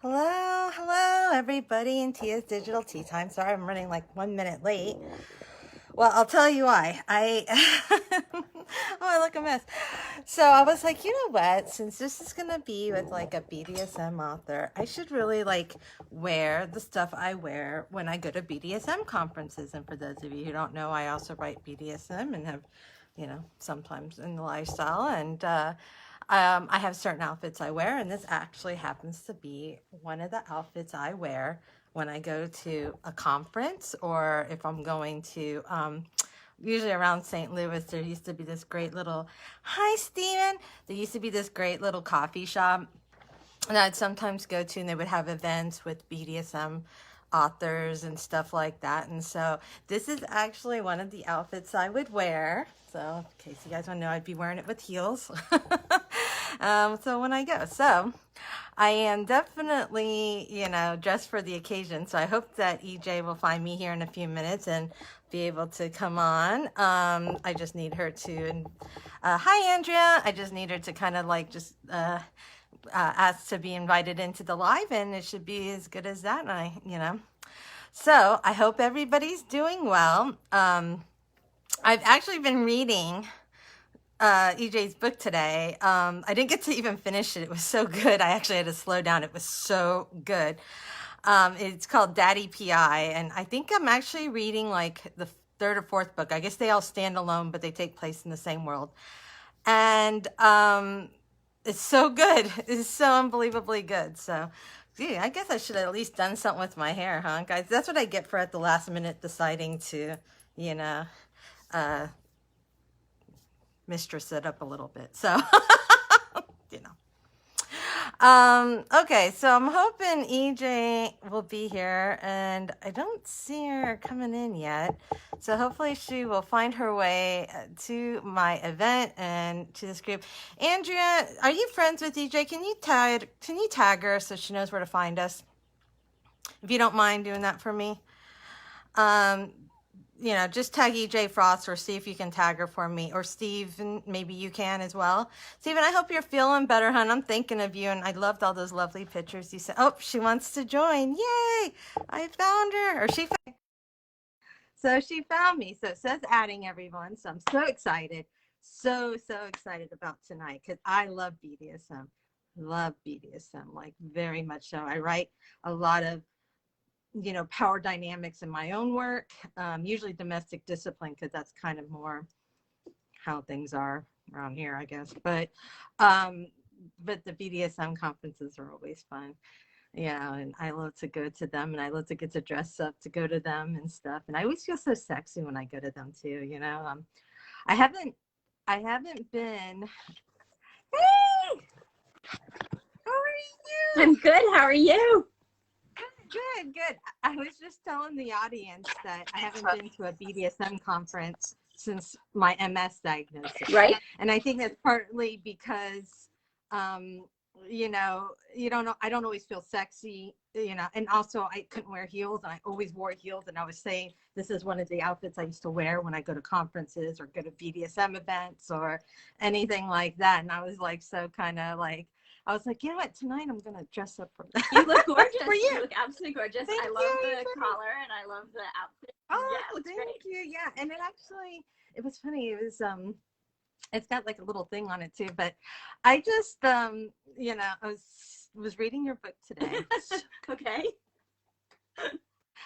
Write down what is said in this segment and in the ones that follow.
Hello, hello, everybody in Tia's Digital Tea Time. Sorry, I'm running like 1 minute late. Well, I'll tell you why. Oh, I look a mess. So I was like, you know what? Since this is gonna be with like a BDSM author, I should really like wear the stuff I wear when I go to BDSM conferences. And for those of you who don't know, I also write BDSM and have, sometimes in the lifestyle. And I have certain outfits I wear, and this actually happens to be one of the outfits I wear when I go to a conference or if I'm going to, usually around St. Louis, there used to be this great little, hi, Steven. There used to be this great little coffee shop that I'd sometimes go to, and they would have events with BDSM authors and stuff like that. And so this is actually one of the outfits I would wear. So in case you guys want to know, I'd be wearing it with heels. So when I go, so I am definitely, dressed for the occasion. So I hope that EJ will find me here in a few minutes and be able to come on. I just need her to, hi, Andrea. I just need her to kind of like just, asked to be invited into the live, and it should be as good as that. And so I hope everybody's doing well. I've actually been reading EJ's book today. I didn't get to even finish it. It was so good. I actually had to slow down. It was so good. It's called Daddy PI, and I think I'm actually reading like the third or fourth book. I guess they all stand alone, but they take place in the same world. And it's so good. It's so unbelievably good. So, gee, I guess I should have at least done something with my hair, huh, guys? That's what I get for at the last minute deciding to, you know, uh, mistress it up a little bit. So, you know. Okay, so I'm hoping EJ will be here, and I don't see her coming in yet. So hopefully she will find her way to my event and to this group. Andrea, are you friends with EJ? Can you tag her so she knows where to find us? If you don't mind doing that for me. Um, just tag EJ Frost or see if you can tag her for me. Or Steven, maybe you can as well. Steven, I hope you're feeling better, hon. I'm thinking of you, and I loved all those lovely pictures you sent. Oh, she wants to join. Yay! I found her. So she found me. So it says adding everyone. So I'm so excited. So excited about tonight because I love BDSM. Love BDSM, like very much so. I write a lot of power dynamics in my own work, usually domestic discipline, because that's kind of more how things are around here, I guess. But the BDSM conferences are always fun. And I love to go to them, and I love to get to dress up to go to them and stuff. And I always feel so sexy when I go to them too. I haven't been. Hey, how are you? I'm good. How are you? Good. I was just telling the audience that I haven't been to a BDSM conference since my MS diagnosis. Right. And I think that's partly because, you don't know, I don't always feel sexy, and also I couldn't wear heels, and I always wore heels. And I was saying, this is one of the outfits I used to wear when I go to conferences or go to BDSM events or anything like that. And I was like, so kind of like, I was like, you know what? Tonight I'm gonna dress up for that. You look gorgeous. For you. You look absolutely gorgeous. Thank I love the collar and I love the outfit. Oh, Yeah, it looks thank great. you. Yeah, and it was funny. It was it's got like a little thing on it too. But I just I was reading your book today. Okay.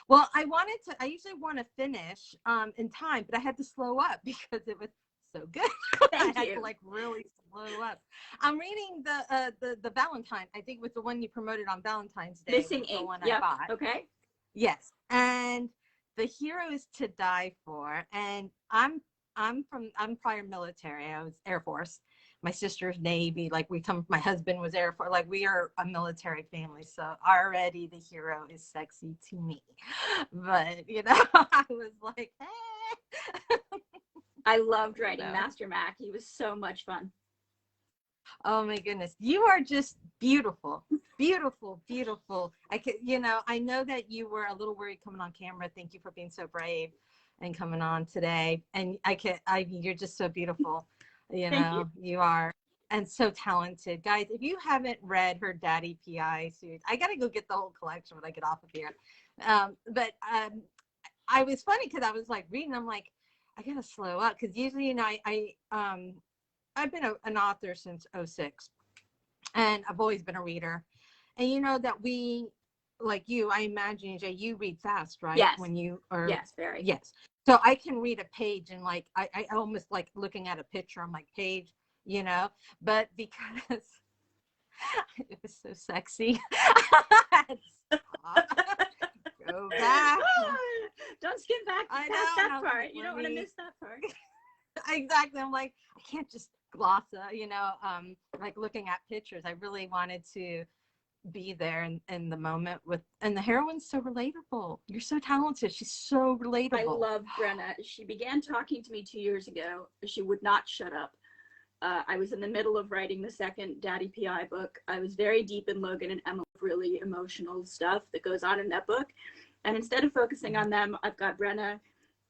Well, I usually want to finish in time, but I had to slow up because it was so good. Thank I had you. to like really slow up. I'm reading the Valentine. I think it was the one you promoted on Valentine's Day. Missing the ink. one Yep. I bought. Okay. Yes, and the hero is to die for. And I'm prior military. I was Air Force. My sister's Navy. Like my husband was Air Force. Like we are a military family. So already the hero is sexy to me. But I was like, hey. I loved writing Master Mac. He was so much fun. Oh my goodness. You are just beautiful. Beautiful. I know that you were a little worried coming on camera. Thank you for being so brave and coming on today. And you're just so beautiful. Thank you. You are. and so talented. Guys, if you haven't read her Daddy PI series, I got to go get the whole collection when I get off of here. But I was funny because I was like reading, I'm like, I got to slow up because usually, you know, I've been an author since '06, and I've always been a reader. And you know that we, like you, I imagine, EJ, you read fast, right? Yes. When you are, Yes, very. yes. So I can read a page and like I almost like looking at a picture. I'm like page, you know, but because it was so sexy. Stop. Go back. Don't skim back I past know, that part. You don't want to miss that part. Exactly. I'm like, I can't just gloss, you know, like looking at pictures. I really wanted to be there in the moment with, and the heroine's so relatable. You're so talented. She's so relatable. I love Brenna. She began talking to me 2 years ago. She would not shut up. I was in the middle of writing the second Daddy PI book. I was very deep in Logan and Emma, really emotional stuff that goes on in that book. And instead of focusing on them, I've got Brenna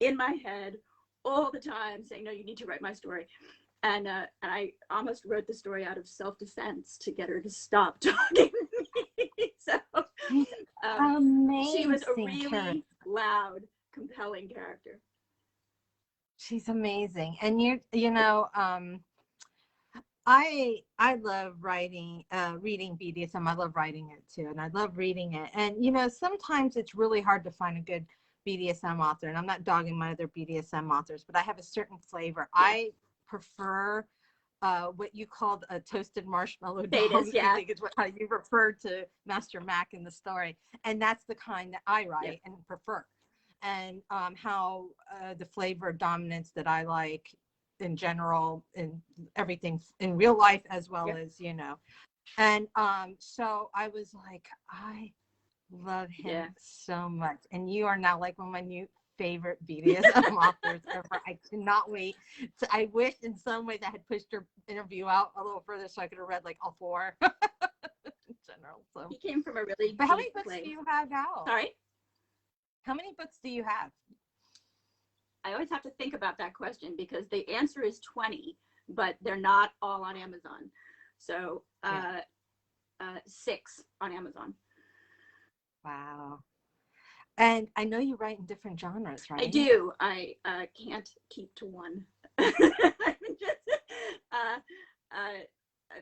in my head all the time saying, no, you need to write my story. And I almost wrote the story out of self-defense to get her to stop talking to me. So she was a really loud, compelling character. She's amazing. And you know, I love writing, reading BDSM. I love writing it too, and I love reading it. And you know, sometimes it's really hard to find a good BDSM author. And I'm not dogging my other BDSM authors, but I have a certain flavor. Yeah. I prefer what you called a toasted marshmallow dog. Yeah. I think is how you referred to Master Mac in the story, and that's the kind that I write and prefer. And how the flavor of dominance that I like in general, in everything in real life as well as, you know. And so I was like, I love him so much. And you are now like one of my new favorite BDSM authors ever. I cannot wait. I wish in some ways I had pushed your interview out a little further so I could have read like all 4 in general. So he came from a really But how many books do you have out? Sorry? How many books do you have? I always have to think about that question because the answer is 20, but they're not all on Amazon. So 6 on Amazon. Wow. And I know you write in different genres, right? I do. I can't keep to one.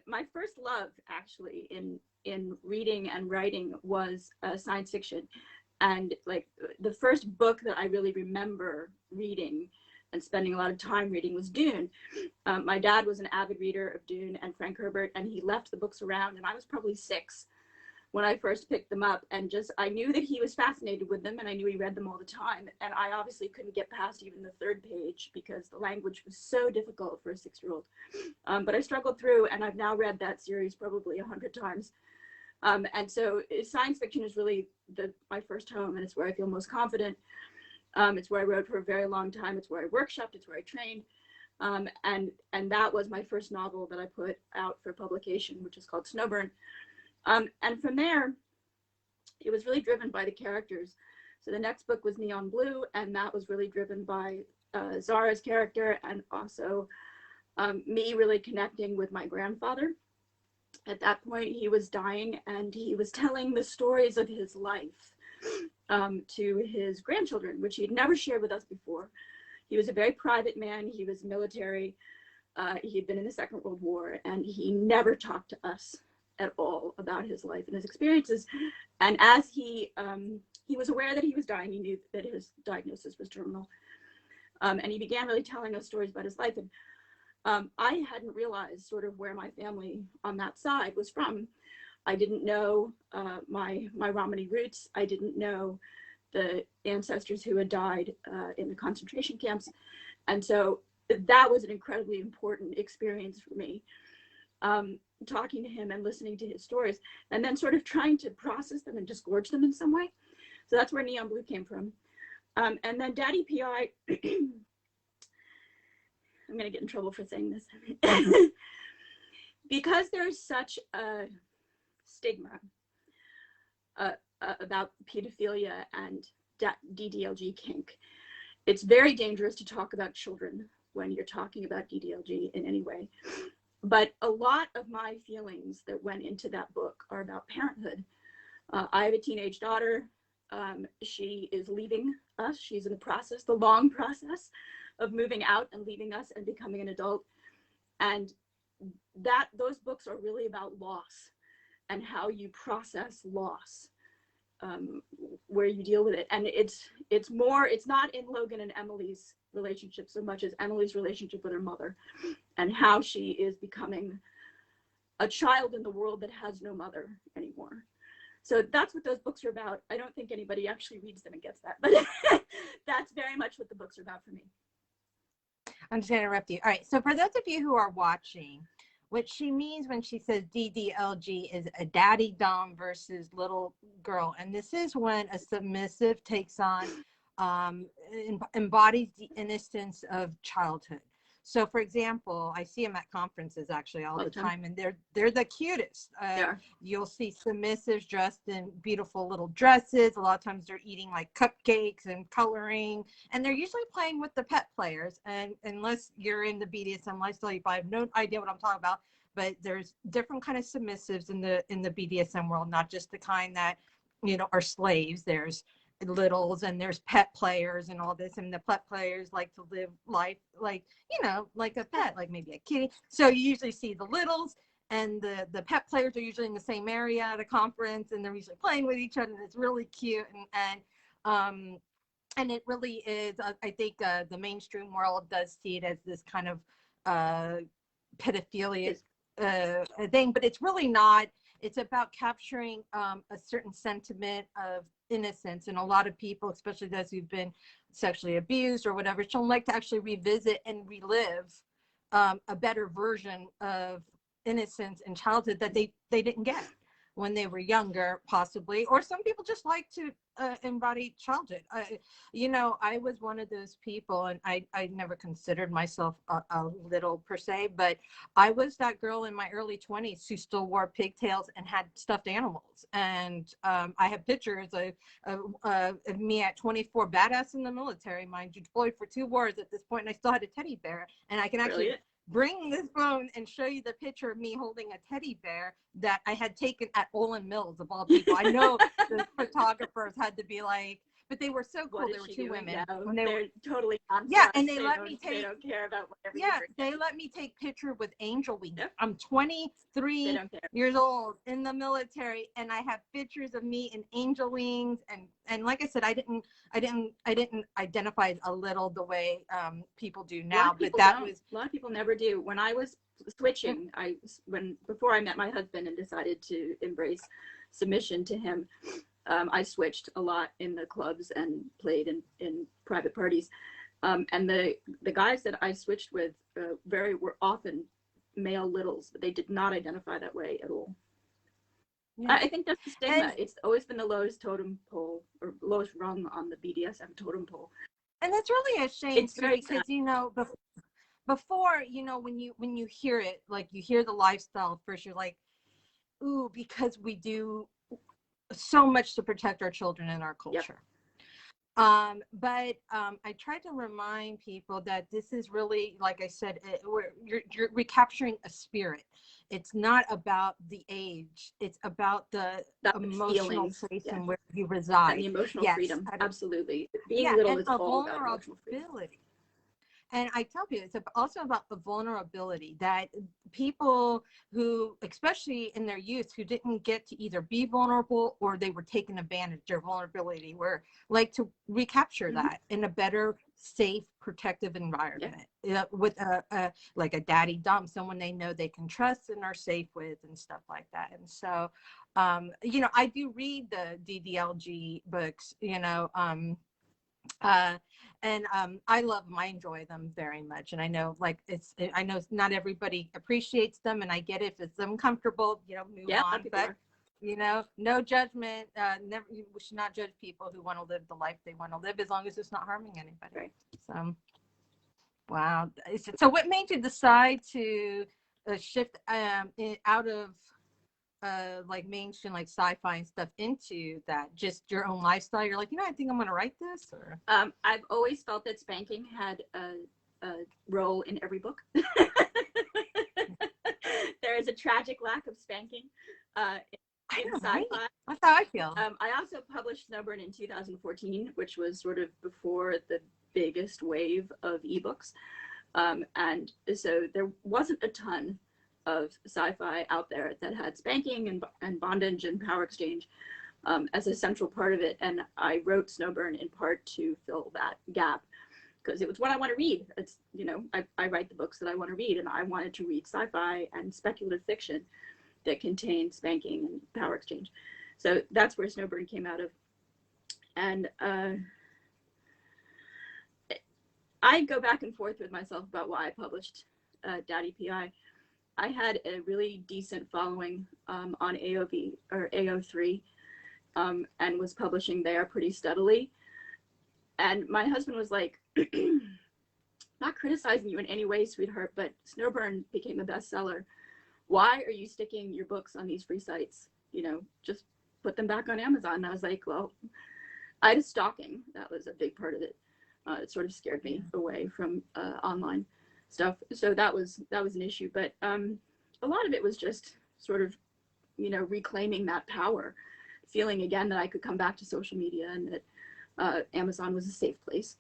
My first love, actually, in reading and writing was science fiction. And like the first book that I really remember reading and spending a lot of time reading was Dune. My dad was an avid reader of Dune and Frank Herbert, and he left the books around, and I was probably 6 when I first picked them up, and just I knew that he was fascinated with them, and I knew he read them all the time, and I obviously couldn't get past even the 3rd page because the language was so difficult for a 6-year-old. But I struggled through, and I've now read that series probably 100 times. And so science fiction is really my first home, and it's where I feel most confident. It's where I wrote for a very long time. It's where I workshopped. It's where I trained. And that was my first novel that I put out for publication, which is called Snowburn. And from there, it was really driven by the characters. So the next book was Neon Blue, and that was really driven by Zara's character, and also me really connecting with my grandfather. At that point, he was dying, and he was telling the stories of his life to his grandchildren, which he had never shared with us before. He was a very private man. He was military. He had been in the Second World War, and he never talked to us at all about his life and his experiences. And as he was aware that he was dying, he knew that his diagnosis was terminal. And he began really telling us stories about his life. And I hadn't realized sort of where my family on that side was from. I didn't know my Romani roots. I didn't know the ancestors who had died in the concentration camps. And so that was an incredibly important experience for me, talking to him and listening to his stories, and then sort of trying to process them and disgorge them in some way. So that's where Neon Blue came from. And then Daddy PI, I'm going to get in trouble for saying this. Because there's such a stigma about pedophilia and DDLG kink, it's very dangerous to talk about children when you're talking about DDLG in any way. But a lot of my feelings that went into that book are about parenthood. I have a teenage daughter. She is leaving us. She's in the process, the long process of moving out and leaving us and becoming an adult. And those books are really about loss and how you process loss, where you deal with it. And it's not in Logan and Emily's relationship so much as Emily's relationship with her mother and how she is becoming a child in the world that has no mother anymore. So that's what those books are about. I don't think anybody actually reads them and gets that, but that's very much what the books are about for me. I'm just going to interrupt you. All right. So for those of you who are watching, what she means when she says DDLG is a daddy dom versus little girl. And this is when a submissive takes on, embodies the innocence of childhood. So for example, I see them at conferences actually all the time, and they're the cutest. You'll see submissives dressed in beautiful little dresses. A lot of times they're eating like cupcakes and coloring, and they're usually playing with the pet players. And unless you're in the BDSM lifestyle, you probably have no idea what I'm talking about. But there's different kind of submissives in the BDSM world, not just the kind that, you know, are slaves. There's littles and there's pet players and all this, and the pet players like to live life like, you know, like a pet, like maybe a kitty. So you usually see the littles and the pet players are usually in the same area at a conference, and they're usually playing with each other, and it's really cute. And it really is, I think the mainstream world does see it as this kind of pedophilia thing, but it's really not. It's about capturing a certain sentiment of innocence. And a lot of people, especially those who've been sexually abused or whatever, don't like to actually revisit and relive a better version of innocence and childhood that they didn't get when they were younger, possibly. Or some people just like to embody childhood. You know, I was one of those people, and I never considered myself a little per se, but I was that girl in my early 20s who still wore pigtails and had stuffed animals. And I have pictures of me at 24, badass in the military, mind you, deployed for 2 wars at this point, and I still had a teddy bear. And I can actually bring this phone and show you the picture of me holding a teddy bear that I had taken at Olin Mills, of all people. I know the photographers had to be like, but they were so cool. There were 2 women. And they're totally and they let me take. They don't care about whatever. They let me take picture with angel wings. Yep. I'm 23 years old in the military, and I have pictures of me in angel wings. And like I said, I didn't identify as a little the way people do now. But that was a lot of people never do. When I was switching, before I met my husband and decided to embrace submission to him, I switched a lot in the clubs and played in private parties. And the guys that I switched with were often male littles, but they did not identify that way at all. Yeah. I think that's the stigma. It's always been the lowest totem pole, or lowest rung on the BDSM totem pole. And that's really a shame, because, you know, before, you know, when you hear it, like you hear the lifestyle first, you're like, ooh, because we do so much to protect our children and our culture. Yep. But I tried to remind people that this is really, like I said, you're recapturing a spirit. It's not about the age. It's about the emotional place and where you reside. And the emotional freedom. Absolutely. Being little is all about emotional freedom. And I tell people, it's also about the vulnerability that people who, especially in their youth, who didn't get to either be vulnerable or they were taken advantage of their vulnerability, were like to recapture that in a better, safe, protective environment with like a daddy dom, someone they know they can trust and are safe with and stuff like that. And so, you know, I do read the DDLG books, you know, I love them. I enjoy them very much. And I know, like, I know not everybody appreciates them, and I get it. If it's uncomfortable, you know, move on. But, you know, no judgment. We should not judge people who want to live the life they want to live, as long as it's not harming anybody. Right. So, wow. So what made you decide to shift out of like mainstream, like sci-fi and stuff, into that, just your own lifestyle? You're like, you know, I think I'm gonna write this. Or I've always felt that spanking had a role in every book. there is a tragic lack of spanking in sci-fi. That's how I feel. I also published Snowburn in 2014, which was sort of before the biggest wave of ebooks. And so there wasn't a ton of sci-fi out there that had spanking and bondage and power exchange as a central part of it. And I wrote Snowburn in part to fill that gap, because it was what I want to read. It's, you know, I write the books that I want to read, and I wanted to read sci-fi and speculative fiction that contained spanking and power exchange. So that's where Snowburn came out of. And I go back and forth with myself about why I published Daddy PI. I had a really decent following on AOV or AO3 and was publishing there pretty steadily. And my husband was like, not criticizing you in any way, sweetheart, but Snowburn became a bestseller. Why are you sticking your books on these free sites? You know, just put them back on Amazon. And I was like, well, I had a stalking. That was a big part of it. It sort of scared me away from online stuff. So that was an issue. But a lot of it was just sort of, you know, reclaiming that power, feeling again that I could come back to social media and that Amazon was a safe place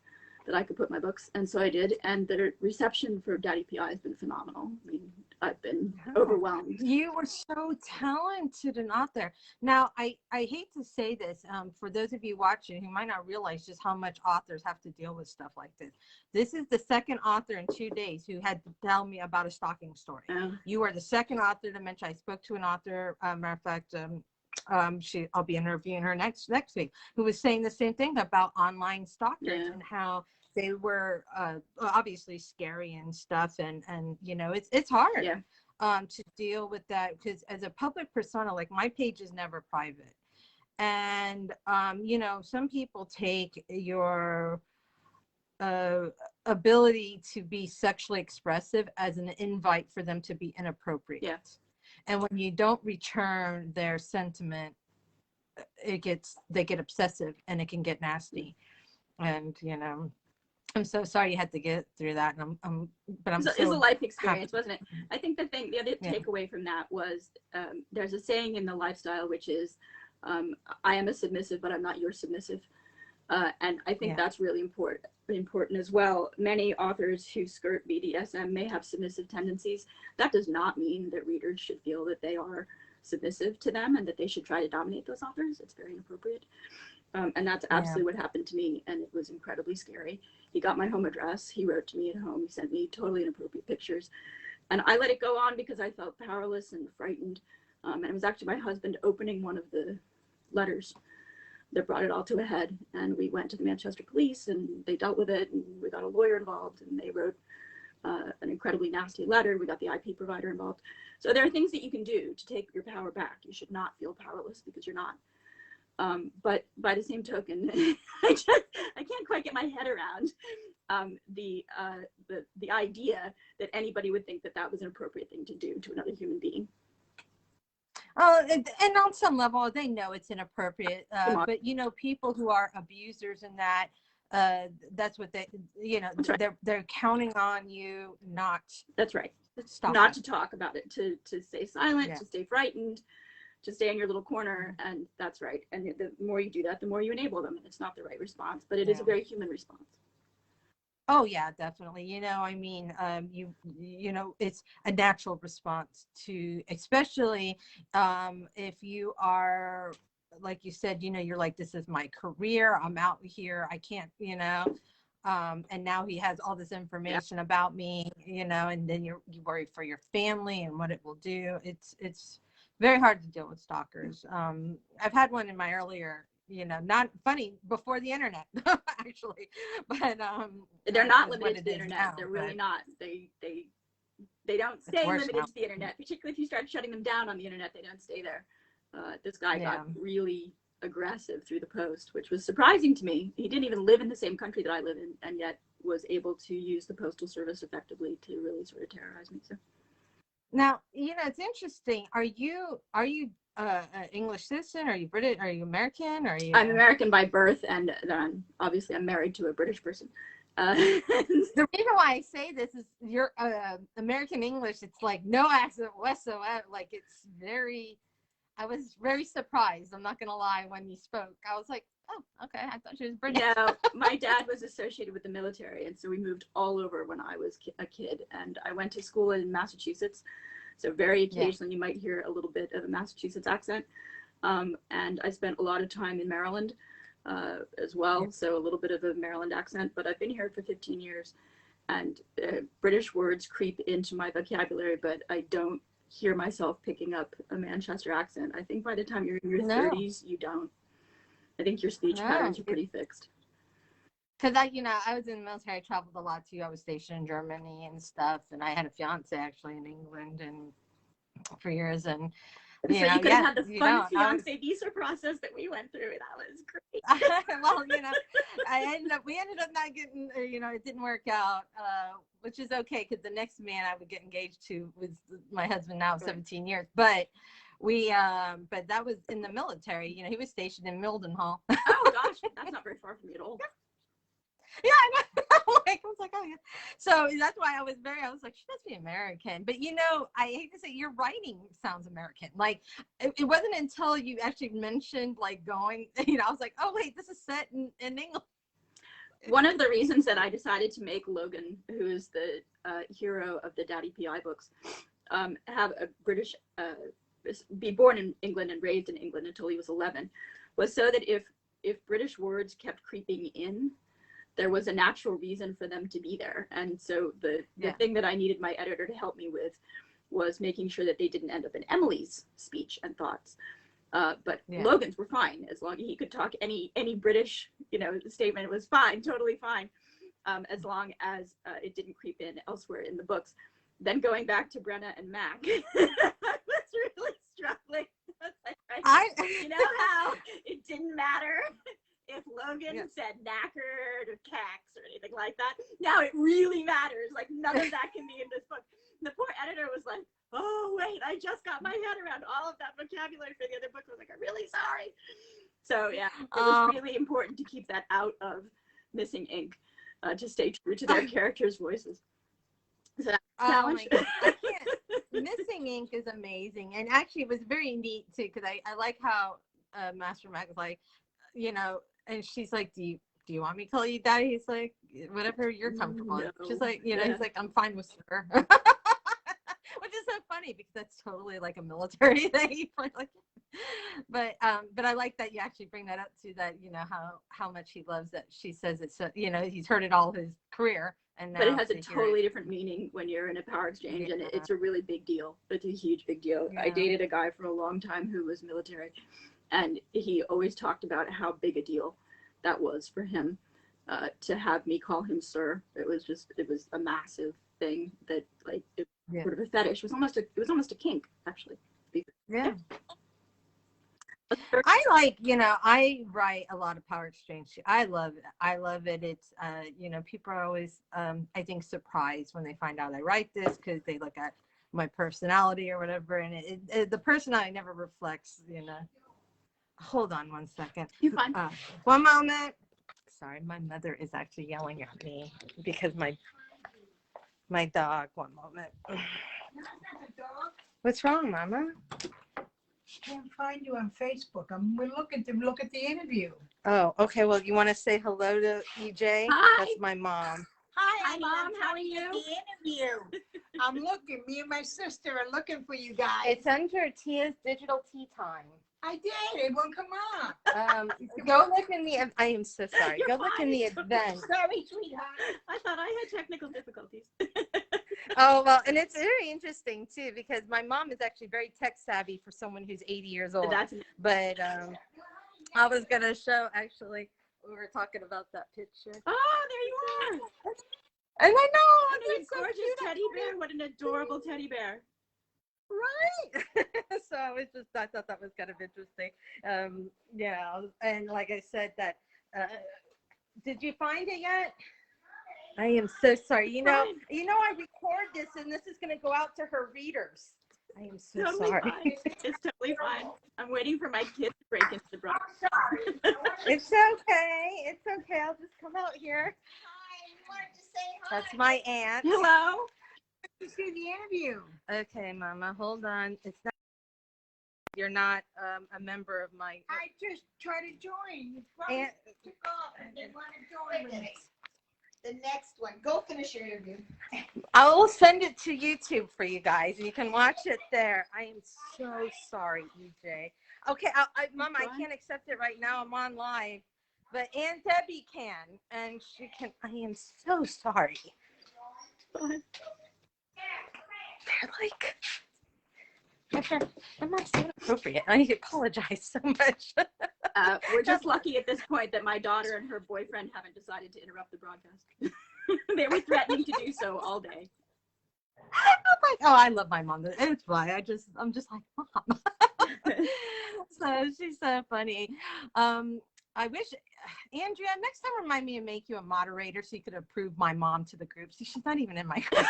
that I could put my books. And so I did. And the reception for Daddy PI has been phenomenal. I mean, I've been overwhelmed. You were so talented and out there. Now, I hate to say this, for those of you watching who might not realize just how much authors have to deal with stuff like this. This is the second author in 2 days who had to tell me about a stalking story. You are the second author to mention. I spoke to an author, matter of fact, I'll be interviewing her next week, who was saying the same thing about online stalkers and how they were obviously scary and stuff, and you know, it's hard to deal with that, because as a public persona, like my page is never private, and you know, some people take your ability to be sexually expressive as an invite for them to be inappropriate. And when you don't return their sentiment, they get obsessive and it can get nasty. And you know, I'm so sorry you had to get through that. And it's a life experience, wasn't it? I think the other takeaway from that was there's a saying in the lifestyle, which is, I am a submissive, but I'm not your submissive. And I think that's really important as well. Many authors who skirt BDSM may have submissive tendencies. That does not mean that readers should feel that they are submissive to them and that they should try to dominate those authors. It's very inappropriate. And that's absolutely what happened to me. And it was incredibly scary. He got my home address. He wrote to me at home. He sent me totally inappropriate pictures. And I let it go on because I felt powerless and frightened. And it was actually my husband opening one of the letters that brought it all to a head. And we went to the Manchester police and they dealt with it. And we got a lawyer involved and they wrote an incredibly nasty letter. We got the IP provider involved. So there are things that you can do to take your power back. You should not feel powerless, because you're not. But by the same token, I can't quite get my head around the idea that anybody would think that that was an appropriate thing to do to another human being. Oh, and on some level, they know it's inappropriate. But you know, people who are abusers and that's what they, you know, they're counting on you not. That's right. Stop not to talk about it, to stay silent, to stay frightened, to stay in your little corner. And that's right. And the more you do that, the more you enable them. And it's not the right response, but it is a very human response. Oh yeah, definitely. You know, I mean, you know, it's a natural response to, especially if you are, like you said, you know, you're like, this is my career. I'm out here. I can't, you know, and now he has all this information about me, you know, and then you worry for your family and what it will do. It's very hard to deal with stalkers. I've had one in my earlier, you know, not funny, before the internet, actually, but they're not limited to the internet. Now, they're really not. They don't stay limited to the internet, particularly if you start shutting them down on the internet. They don't stay there. This guy got really aggressive through the post, which was surprising to me. He didn't even live in the same country that I live in, and yet was able to use the postal service effectively to really sort of terrorize me. So now, you know, it's interesting. Are you an English citizen? Are you British? Are you American? Are you? I'm American by birth, and then obviously I'm married to a British person. The reason why I say this is your American English. It's like no accent whatsoever. Like it's very. I was very surprised. I'm not gonna lie. When you spoke, I was like, "Oh, okay." I thought she was British. No, my dad was associated with the military, and so we moved all over when I was a kid. And I went to school in Massachusetts, so very occasionally you might hear a little bit of a Massachusetts accent. And I spent a lot of time in Maryland as well, so a little bit of a Maryland accent. But I've been here for 15 years, and British words creep into my vocabulary, but I don't hear myself picking up a Manchester accent. I think by the time you're in your 30s, you don't. I think your speech patterns are pretty fixed. Because I was in the military. I traveled a lot too. I was stationed in Germany and stuff, and I had a fiance actually in England and for years. And so you could have had the fun fiance visa process that we went through. That was great. Well, we ended up not getting, it didn't work out, which is okay because the next man I would get engaged to was my husband now, 17 years. But but that was in the military. He was stationed in Mildenhall. Oh gosh, that's not very far from me at all. Yeah, I know. I was like, oh yeah. So that's why I was like, she must be American. But I hate to say, your writing sounds American. Like it wasn't until you actually mentioned like going, I was like, oh wait, this is set in England. One of the reasons that I decided to make Logan, who is the hero of the Daddy PI books, have a British, be born in England and raised in England until he was 11, was so that if British words kept creeping in, there was a natural reason for them to be there. And so the thing that I needed my editor to help me with was making sure that they didn't end up in Emily's speech and thoughts. But Logan's were fine, as long as he could talk any British, statement. It was fine, totally fine, as long as it didn't creep in elsewhere in the books. Then going back to Brenna and Mac, I was really struggling. You know how it didn't matter if Logan said knackered or cax or anything like that? Now it really matters. Like none of that can be in this book. The poor editor was like, oh wait, I just got my head around all of that vocabulary for the other book. I was like, I'm really sorry. So yeah, it was really important to keep that out of Missing Ink, to stay true to their characters' voices. So oh my God. I can't. Missing Ink is amazing, and actually it was very neat too, because I like how Master Mac was like, and she's like, do you want me to call you Daddy? He's like, whatever you're comfortable with. She's like, he's like, I'm fine with her. Which is so funny because that's totally like a military thing. But I like that you actually bring that up to that, how much he loves that she says it's, he's heard it all his career. And but it has a totally different meaning when you're in a power exchange, and it's a really big deal. It's a huge big deal. Yeah. I dated a guy for a long time who was military, and he always talked about how big a deal that was for him, to have me call him sir. It was a massive thing that like it was sort of a fetish. It was almost a kink, actually. Yeah. I like, I write a lot of power exchange. I love it. It's, people are always, I think, surprised when they find out I write this because they look at my personality or whatever. And the personality never reflects, Hold on one second. You're fine. One moment. Sorry, my mother is actually yelling at me because my dog. One moment. What's wrong, Mama? Can't find you on Facebook. We're looking to look at the interview. Oh, okay. Well, you want to say hello to E.J? Hi. That's my mom. Hi, Mom. How are you? The interview. I'm looking. Me and my sister are looking for you guys. It's under Tia's Digital Tea Time. I did. It won't come up. Go look in the. I am so sorry. You're go look in the event. Sorry, sweetheart. I thought I had technical difficulties. Oh, well, and it's very interesting too because my mom is actually very tech savvy for someone who's 80 years old. But I was gonna show, actually, we were talking about that picture. Oh, there you are. And I know, What a gorgeous teddy bear. What an adorable teddy bear. Right. So I thought that was kind of interesting. Yeah, and like I said, that did you find it yet? I am so sorry. I record this, and this is going to go out to her readers. I am so sorry. Fine. It's totally fine. I'm waiting for my kids to break into the box. It's okay. It's okay. I'll just come out here. wanted to say hi. That's my aunt. Hello. Let's do the interview. Okay, Mama, hold on. It's not. You're not a member of my. I just tried to join. You probably took off and didn't want to join with me. The next one. Go finish your interview. I will send it to YouTube for you guys, and you can watch it there. I am so sorry, EJ. Okay, Mama, I can't accept it right now. I'm on live, but Aunt Debbie can, and she can. I am so sorry. They're like, I'm not so inappropriate. I apologize so much. We're just lucky at this point that my daughter and her boyfriend haven't decided to interrupt the broadcast. They were threatening to do so all day. I'm like, oh, I love my mom. It's why I'm just like, Mom. So she's so funny. I wish, Andrea, next time remind me to make you a moderator so you could approve my mom to the group. See, she's not even in my group.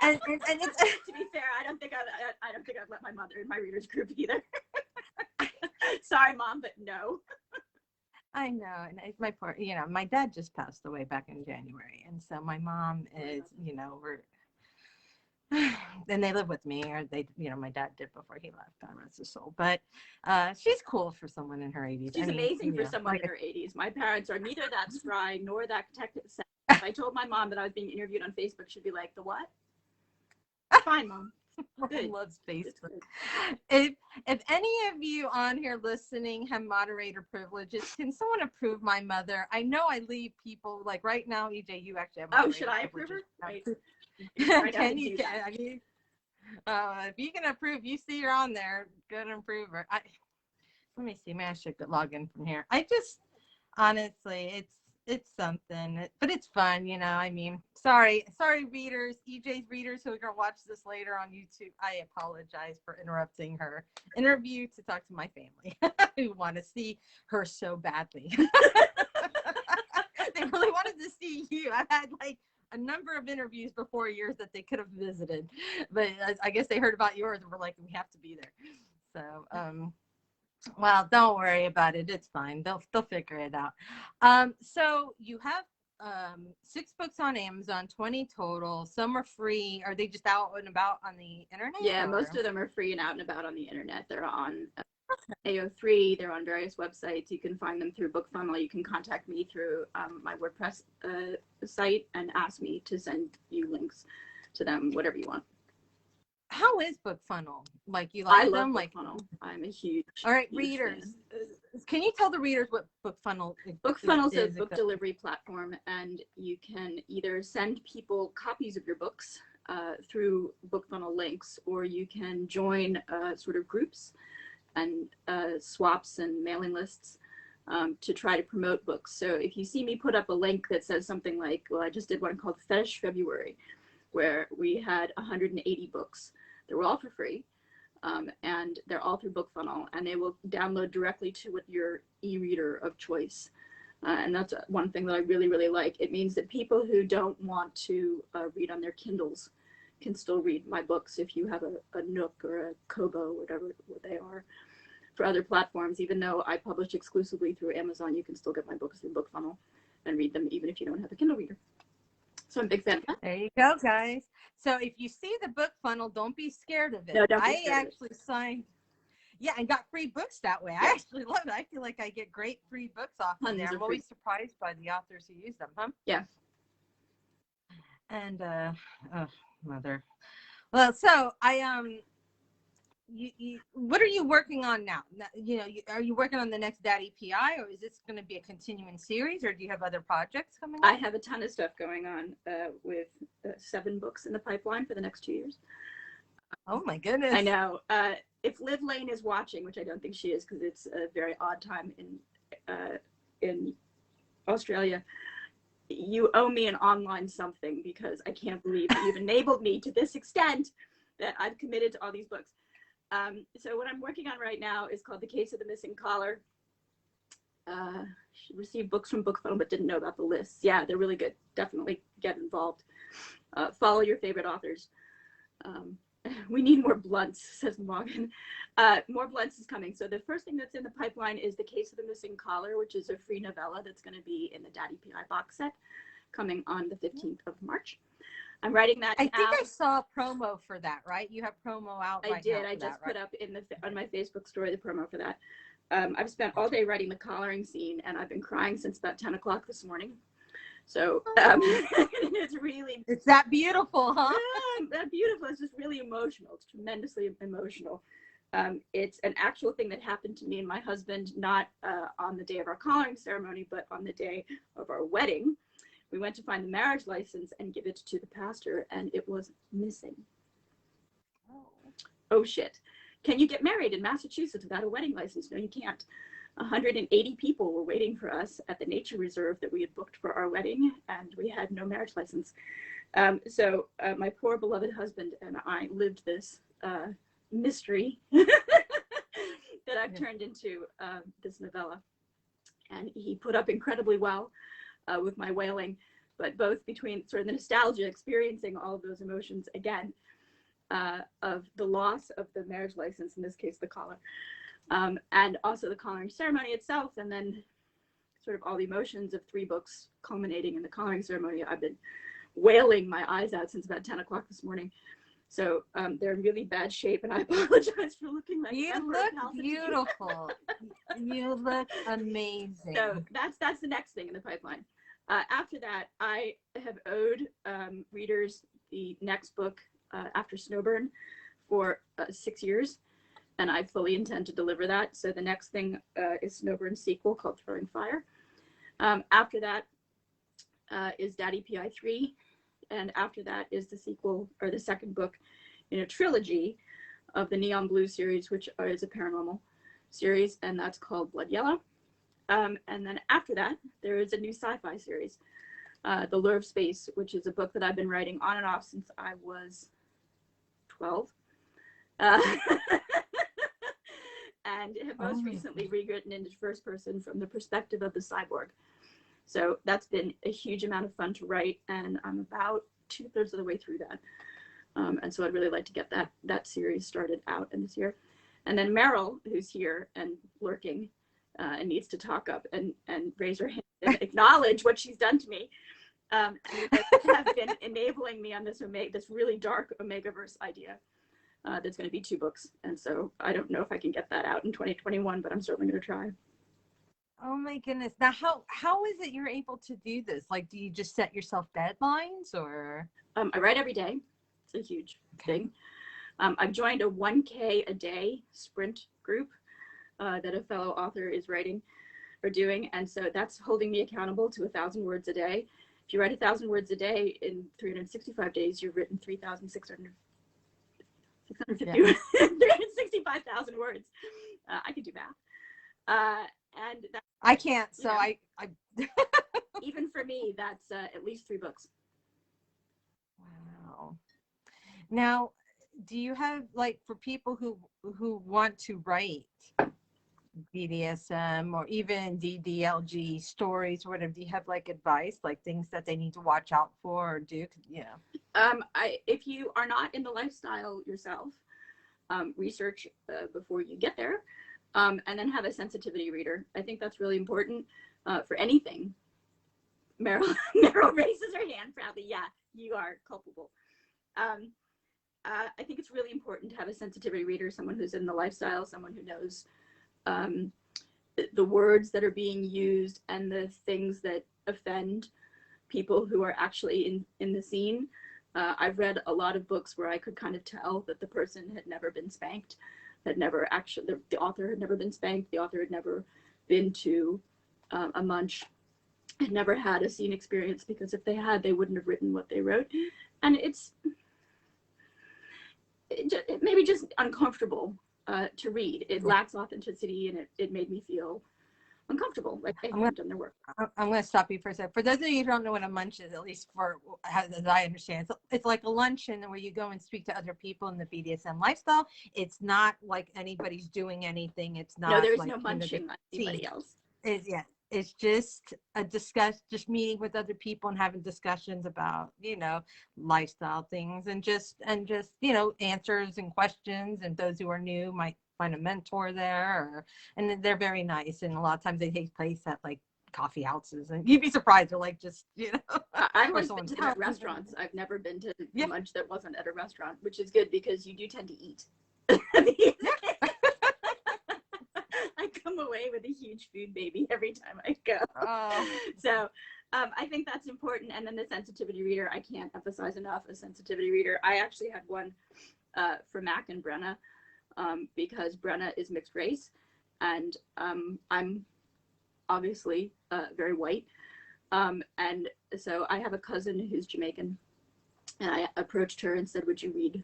and it's To be fair, I don't think I'd let my mother in my readers group either. Sorry, Mom, but no. I know, and my poor, my dad just passed away back in January, and so my mom is, we're, and they live with me, or they, my dad did before he left, God rest his soul. But she's cool for someone in her 80s. She's amazing for someone in her 80s. My parents are neither that spry nor that technical. If I told my mom that I was being interviewed on Facebook, she'd be like, "The what?" Fine, Mom. Good. Loves Facebook. If any of you on here listening have moderator privileges, can someone approve my mother? I know I leave people like right now, EJ, you actually have moderator should I approve her? privileges. Right. Can you? If you can approve, you see you're on there. Good approve her. Let me see. Maybe I should log in from here. I just honestly, it's something, but it's fun, I mean, sorry readers, EJ's readers who are gonna watch this later on YouTube. I apologize for interrupting her interview to talk to my family who want to see her so badly. They really wanted to see you. I've had like a number of interviews before yours that they could have visited, but I guess they heard about yours and were like, we have to be there. So well, don't worry about it. It's fine. They'll figure it out. So you have 6 books on Amazon, 20 total. Some are free. Are they just out and about on the internet? Yeah, most of them are free and out and about on the internet. They're on AO3. They're on various websites. You can find them through BookFunnel. You can contact me through my WordPress site and ask me to send you links to them, whatever you want. How is BookFunnel? Like, you like them? Like BookFunnel. I'm a huge. All right, huge readers. fan. Can you tell the readers what BookFunnel is? BookFunnel is a book delivery platform, and you can either send people copies of your books through BookFunnel links, or you can join sort of groups and swaps and mailing lists to try to promote books. So if you see me put up a link that says something like, well, I just did one called Fetish February, where we had 180 books. They were all for free, and they're all through BookFunnel, and they will download directly to your e-reader of choice. And that's one thing that I really, really like. It means that people who don't want to read on their Kindles can still read my books if you have a Nook or a Kobo, whatever they are, for other platforms. Even though I publish exclusively through Amazon, you can still get my books through BookFunnel and read them even if you don't have a Kindle reader. So I'm a big fan of that. There you go, guys. So if you see the BookFunnel, don't be scared of it. No, don't be I scared actually signed, and got free books that way. I actually love it. I feel like I get great free books off of there. I'm always surprised by the authors who use them, huh? Yeah. And mother. Well, so what are you working on now? Are you working on the next Daddy PI, or is this going to be a continuing series, or do you have other projects coming up? I have a ton of stuff going on with 7 books in the pipeline for the next 2 years. Oh my goodness. I know. If Liv Lane is watching, which I don't think she is because it's a very odd time in Australia, you owe me an online something, because I can't believe that you've enabled me to this extent that I've committed to all these books. So what I'm working on right now is called The Case of the Missing Collar. She received books from BookFunnel but didn't know about the lists. Yeah, they're really good. Definitely get involved. Follow your favorite authors. We need more blunts, says Morgan. More blunts is coming. So the first thing that's in the pipeline is The Case of the Missing Collar, which is a free novella that's going to be in the Daddy PI box set. coming on the 15th of March. I'm writing that I now. think I saw a promo for that, right? You have promo out I right did. now I for just that, put right? up on my Facebook story the promo for that. I've spent all day writing the collaring scene, and I've been crying since about 10 o'clock this morning. So it's really, It's that beautiful, huh? that beautiful. It's just really emotional. It's tremendously emotional. It's an actual thing that happened to me and my husband, not on the day of our collaring ceremony, but on the day of our wedding. We went to find the marriage license and give it to the pastor, and it was missing. Oh shit. Can you get married in Massachusetts without a wedding license? No, you can't. 180 people were waiting for us at the nature reserve that we had booked for our wedding, and we had no marriage license. So my poor beloved husband and I lived this mystery that I've turned into this novella. And he put up incredibly well with my wailing, but both between sort of the nostalgia, experiencing all of those emotions again, of the loss of the marriage license, in this case, the collar, and also the collaring ceremony itself, and then sort of all the emotions of 3 books culminating in the collaring ceremony. I've been wailing my eyes out since about 10 o'clock this morning. So they're in really bad shape, and I apologize for looking like You look beautiful. You look amazing. So that's the next thing in the pipeline. After that, I have owed readers the next book after Snowburn for 6 years, and I fully intend to deliver that. So the next thing is Snowburn's sequel called Throwing Fire. After that is Daddy PI 3, and after that is the sequel, or the second book in a trilogy of the Neon Blue series, which is a paranormal series, and that's called Blood Yellow. And then after that, there is a new sci-fi series, The Lure of Space, which is a book that I've been writing on and off since I was 12. And have most recently rewritten into first person from the perspective of the cyborg. So that's been a huge amount of fun to write, and I'm about 2/3 of the way through that. And so I'd really like to get that series started out in this year. And then Meryl, who's here and lurking and needs to talk up and raise her hand and acknowledge what she's done to me, have been enabling me on this really dark Omegaverse idea. That's going to be 2 books. And so I don't know if I can get that out in 2021, but I'm certainly going to try. Oh my goodness. Now, how is it you're able to do this? Like, do you just set yourself deadlines, or? I write every day. It's a huge thing. I've joined a 1K a day sprint group that a fellow author is writing or doing. And so that's holding me accountable to 1,000 words a day. If you write 1,000 words a day in 365 days, you've written 365,000 words. I could do math. And that, I can't, so I even for me, that's at least 3 books. Wow. Now, do you have, like, for people who want to write BDSM or even DDLG stories or whatever, do you have like advice, like things that they need to watch out for or do? If you are not in the lifestyle yourself, research before you get there, and then have a sensitivity reader. I think that's really important for anything. Meryl raises her hand proudly. Yeah, you are culpable. I think it's really important to have a sensitivity reader, someone who's in the lifestyle, someone who knows the words that are being used and the things that offend people who are actually in the scene. I've read a lot of books where I could kind of tell that the person had never been spanked, had never actually, the author had never been spanked, the author had never been to a munch, had never had a scene experience, because if they had, they wouldn't have written what they wrote. And it made me just uncomfortable to read. It lacks authenticity, and it made me feel uncomfortable, like they haven't done their work. I'm going to stop you for a second. For those of you who don't know what a munch is, at least for as I understand, it's like a luncheon where you go and speak to other people in the BDSM lifestyle. It's not like anybody's doing anything. It's not. No, there's like, no munching on anybody else. It's just just meeting with other people and having discussions about, lifestyle things and just, answers and questions. And those who are new might find a mentor there, and they're very nice. And a lot of times they take place at like coffee houses, and you'd be surprised. They're like, just, I've or always been someone's to them house. at restaurants. I've never been to Yeah. lunch that wasn't at a restaurant, which is good because you do tend to eat. I come away with a huge food baby every time I go. Oh. So I think that's important. And then the sensitivity reader, I can't emphasize enough a sensitivity reader. I actually had one for Mac and Brenna because Brenna is mixed race and I'm obviously very white. And so I have a cousin who's Jamaican, and I approached her and said, would you read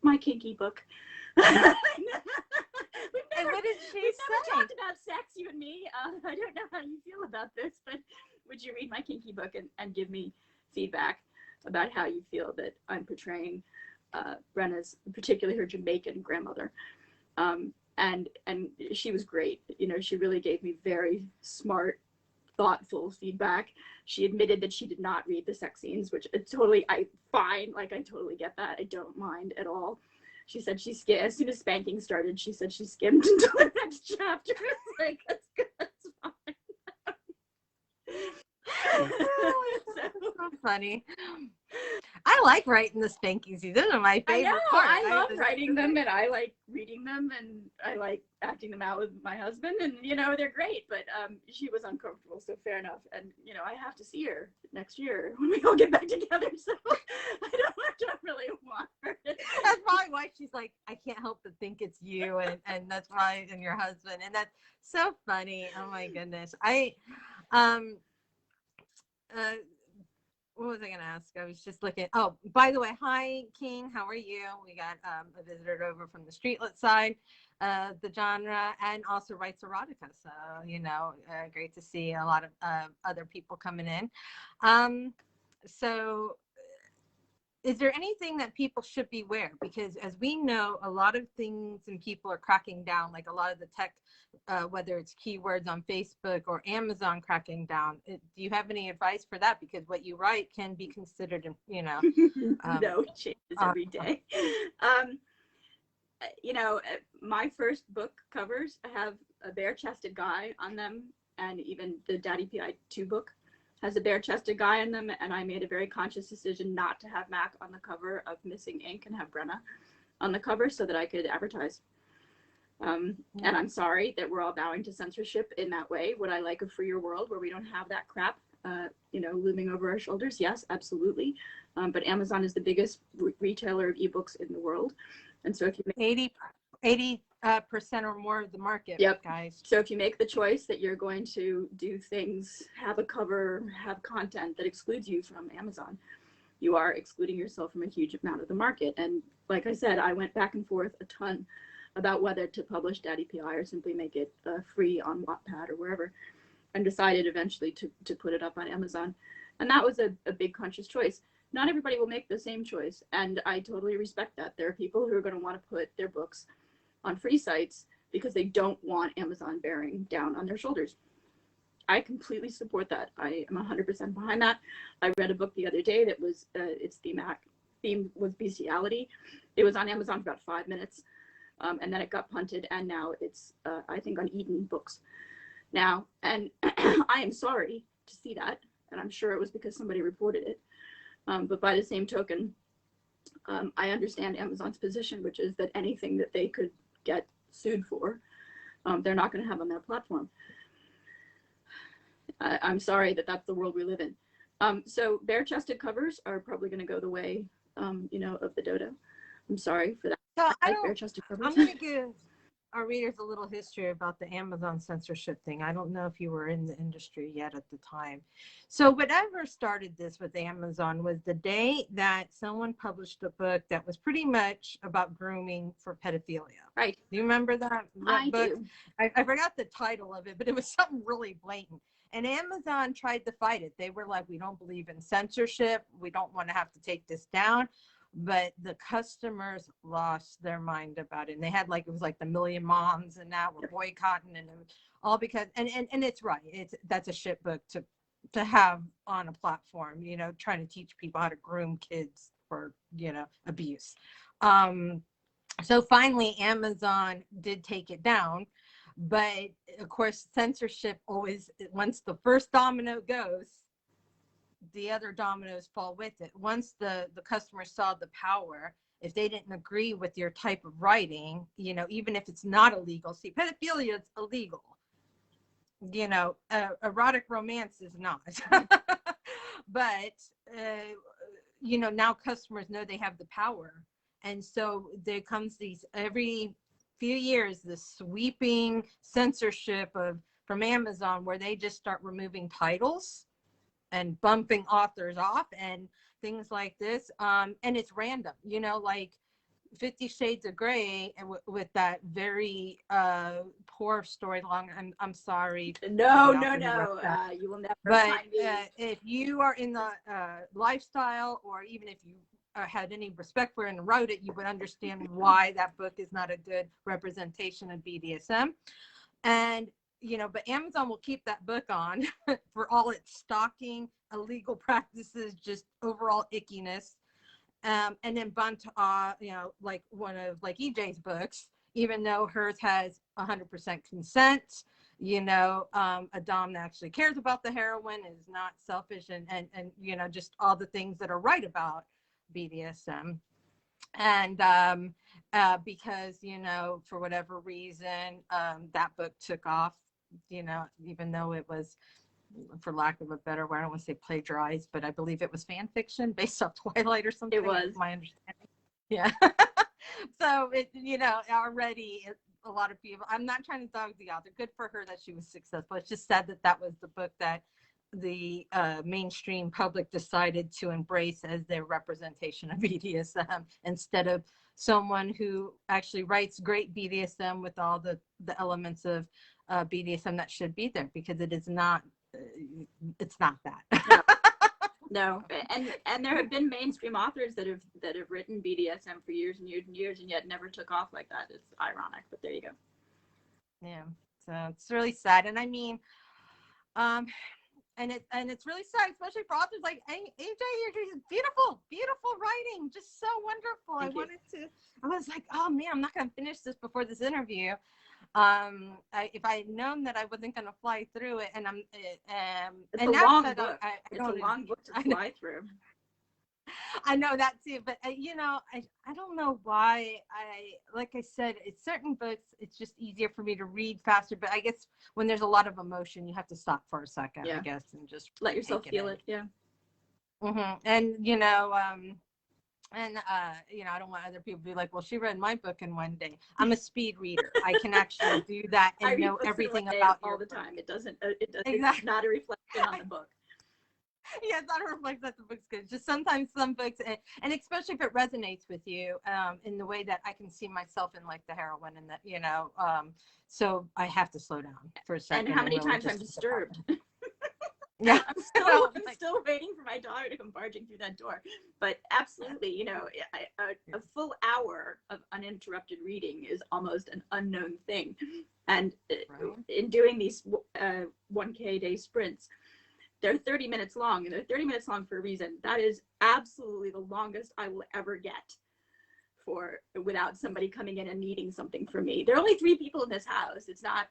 my kinky book? And what did she We've say? never talked about sex, you and me. I don't know how you feel about this, but would you read my kinky book and give me feedback about how you feel that I'm portraying Brenna's, particularly her Jamaican grandmother. And she was great. She really gave me very smart, thoughtful feedback. She admitted that she did not read the sex scenes, which fine. Like, I totally get that. I don't mind at all. She said as soon as spanking started, she said she skimmed into the next chapter. Like, that's good, that's fine. So funny. I like writing the spanking scenes. Those are my favorite part. I love writing them, and I like reading them, and I like acting them out with my husband, and they're great. But she was uncomfortable, so fair enough. And I have to see her next year when we all get back together. So I don't really want her. That's probably why she's like, I can't help but think it's you, and that's why, and your husband, and that's so funny. Oh my goodness. What was I going to ask? I was just looking. Oh, by the way, hi, King. How are you? We got a visitor over from the streetlit side, the genre, and also writes erotica. So, great to see a lot of other people coming in. So is there anything that people should beware? Because as we know, a lot of things and people are cracking down, like a lot of the tech, whether it's keywords on Facebook or Amazon cracking down. Do you have any advice for that? Because what you write can be considered, No, it changes every day. My first book covers have a bare-chested guy on them, and even the Daddy PI 2 book has a bare-chested guy in them, and I made a very conscious decision not to have Mac on the cover of Missing Ink and have Brenna on the cover so that I could advertise. And I'm sorry that we're all bowing to censorship in that way. Would I like a freer world where we don't have that crap, looming over our shoulders? Yes, absolutely. But Amazon is the biggest retailer of ebooks in the world. And so if you make 80% or more of the market, yep, guys. So if you make the choice that you're going to do things, have a cover, have content that excludes you from Amazon, you are excluding yourself from a huge amount of the market. And like I said, I went back and forth a ton about whether to publish Daddy PI or simply make it free on Wattpad or wherever, and decided eventually to put it up on Amazon. And that was a big conscious choice. Not everybody will make the same choice, and I totally respect that. There are people who are going to want to put their books on free sites because they don't want Amazon bearing down on their shoulders. I completely support that. I am 100% behind that. I read a book the other day that was, its theme was bestiality. It was on Amazon for about 5 minutes, and then it got punted, and now it's, I think, on Eden Books now. And I am sorry to see that, and I'm sure it was because somebody reported it. But by the same token, I understand Amazon's position, which is that anything that they could get sued for, they're not going to have on their platform. I'm sorry that that's the world we live in. So bare-chested covers are probably going to go the way, of the dodo. I'm sorry for that. So bare-chested covers. I'm going to give our readers a little history about the Amazon censorship thing. I don't know if you were in the industry yet at the time. So whatever started this with Amazon was the day that someone published a book that was pretty much about grooming for pedophilia. Right. Do you remember that I book? do. I forgot the title of it, but it was something really blatant. And Amazon tried to fight it. They were like, we don't believe in censorship. We don't want to have to take this down. But the customers lost their mind about it. And they had it was like the Million Moms and that were boycotting, and all because, and it's right. That's a shit book to have on a platform, trying to teach people how to groom kids for, abuse. So finally Amazon did take it down. But of course, censorship always, once the first domino goes, the other dominoes fall with it. Once the customer saw the power, if they didn't agree with your type of writing, even if it's not illegal, see, pedophilia is illegal. Erotic romance is not. But now customers know they have the power, and so there comes these every few years, this sweeping censorship from Amazon, where they just start removing titles and bumping authors off and things like this. And it's random, like 50 Shades of Grey, and with that very poor storyline. I'm sorry. No, you will never But find me. if you are in the lifestyle, or even if you had any respect for it and wrote it, you would understand why that book is not a good representation of BDSM. And but Amazon will keep that book on for all its stalking, illegal practices, just overall ickiness. And then like one of E.J.'s books, even though hers has 100% consent, a dom that actually cares about the heroine, is not selfish, and just all the things that are right about BDSM. And because for whatever reason, that book took off, even though it was, for lack of a better word, I don't want to say plagiarized, but I believe it was fan fiction based off Twilight or something. It was. My understanding. Yeah. So it, already a lot of people, I'm not trying to dog the author. Good for her that she was successful. It's just sad that was the book that the mainstream public decided to embrace as their representation of BDSM, instead of someone who actually writes great BDSM with all the elements of BDSM that should be there, because it is not. It's not that. No, and there have been mainstream authors that have written BDSM for years and years and years, and yet never took off like that. It's ironic, but there you go. Yeah, so it's really sad, and I mean, and it's really sad, especially for authors like AJ. You're beautiful writing, just so wonderful. I was like, oh man, I'm not gonna finish this before this interview. If I had known that I wasn't going to fly through it, and It's and a long book. It's a long book to fly through. I know that too, but I don't know why. Like I said, it's certain books, it's just easier for me to read faster. But I guess when there's a lot of emotion, you have to stop for a second, I guess, and just let yourself feel it. Yeah. Mm-hmm. And I don't want other people to be like, well, she read my book in one day. I'm a speed reader. I can actually do that and know everything about all the time. It doesn't. Exactly. It's not a reflection on the book. Yeah, it's not a reflection that the book's good. Just sometimes some books, and especially if it resonates with you, in the way that I can see myself in, like the heroine, and that so I have to slow down for a second. And how many times I'm disturbed. Yeah, I'm still waiting for my daughter to come barging through that door. But absolutely, a full hour of uninterrupted reading is almost an unknown thing. And in doing these 1K day sprints, they're 30 minutes long, and they're 30 minutes long for a reason. That is absolutely the longest I will ever get without somebody coming in and needing something from me. There are only 3 people in this house. It's not,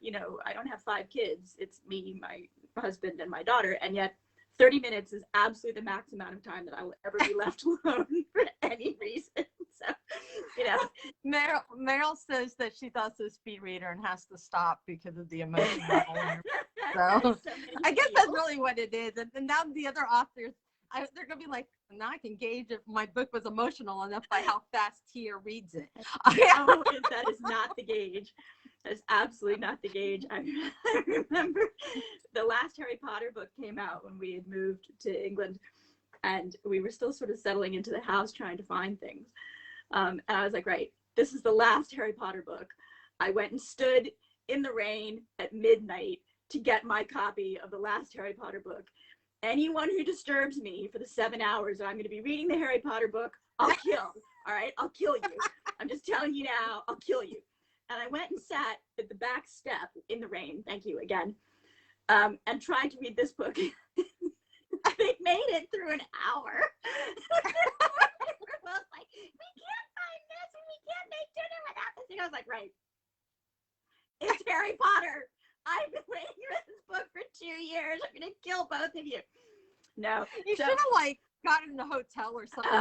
I don't have 5 kids. It's me, my husband, and my daughter. And yet 30 minutes is absolutely the max amount of time that I will ever be left alone for any reason. So, Meryl says that she's also a speed reader and has to stop because of the emotion level. So I guess that's really what it is. And now the other authors, they're going to be like, now I can gauge if my book was emotional enough by how fast Tia reads it. No, that is not the gauge. That is absolutely not the gauge. I remember the last Harry Potter book came out when we had moved to England, and we were still sort of settling into the house trying to find things. And I was like, right, this is the last Harry Potter book. I went and stood in the rain at midnight to get my copy of the last Harry Potter book. Anyone who disturbs me for the 7 hours that I'm going to be reading the Harry Potter book, I'll kill. All right, I'll kill you. I'm just telling you now, I'll kill you. And I went and sat at the back step in the rain, thank you again, and tried to read this book. They made it through an hour. Well, it's like, we can't find this, and we can't make dinner without this. And I was like, right. It's Harry Potter. I've been waiting for this book for 2 years. I'm gonna kill both of you. No. You so- should have like gotten in a hotel or something.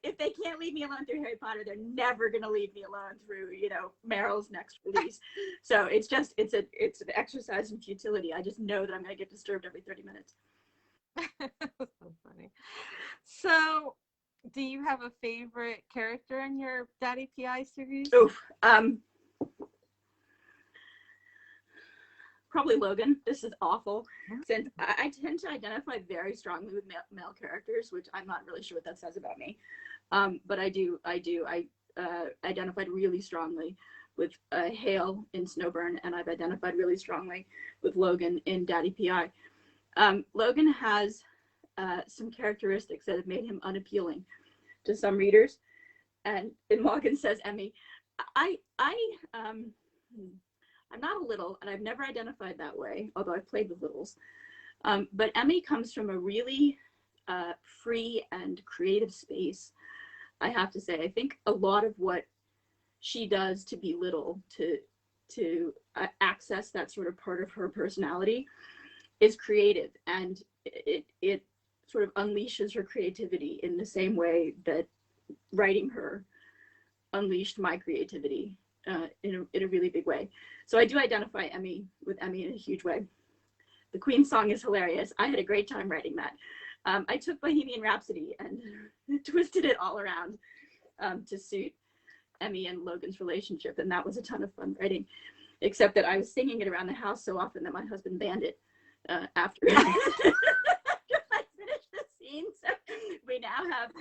If they can't leave me alone through Harry Potter, they're never gonna leave me alone through, you know, Meryl's next release. So it's an exercise in futility. I just know that I'm gonna get disturbed every 30 minutes. So funny. So, do you have a favorite character in your Daddy PI series? Oof. Probably Logan. This is awful. Since I tend to identify very strongly with male characters, which I'm not really sure what that says about me. But I do. I identified really strongly with Hale in Snowburn, and I've identified really strongly with Logan in Daddy PI. Logan has some characteristics that have made him unappealing to some readers. And Morgan says, Emmy, I'm not a little, and I've never identified that way, although I've played with littles. But Emmy comes from a really free and creative space, I have to say. I think a lot of what she does to be little, to access that sort of part of her personality, is creative, and it sort of unleashes her creativity in the same way that writing her unleashed my creativity in a really big way. So I do identify Emmy with Emmy in a huge way. The Queen song is hilarious. I had a great time writing that. I took Bohemian Rhapsody and twisted it all around to suit Emmy and Logan's relationship, and that was a ton of fun writing, except that I was singing it around the house so often that my husband banned it after I finished the scene. So we now have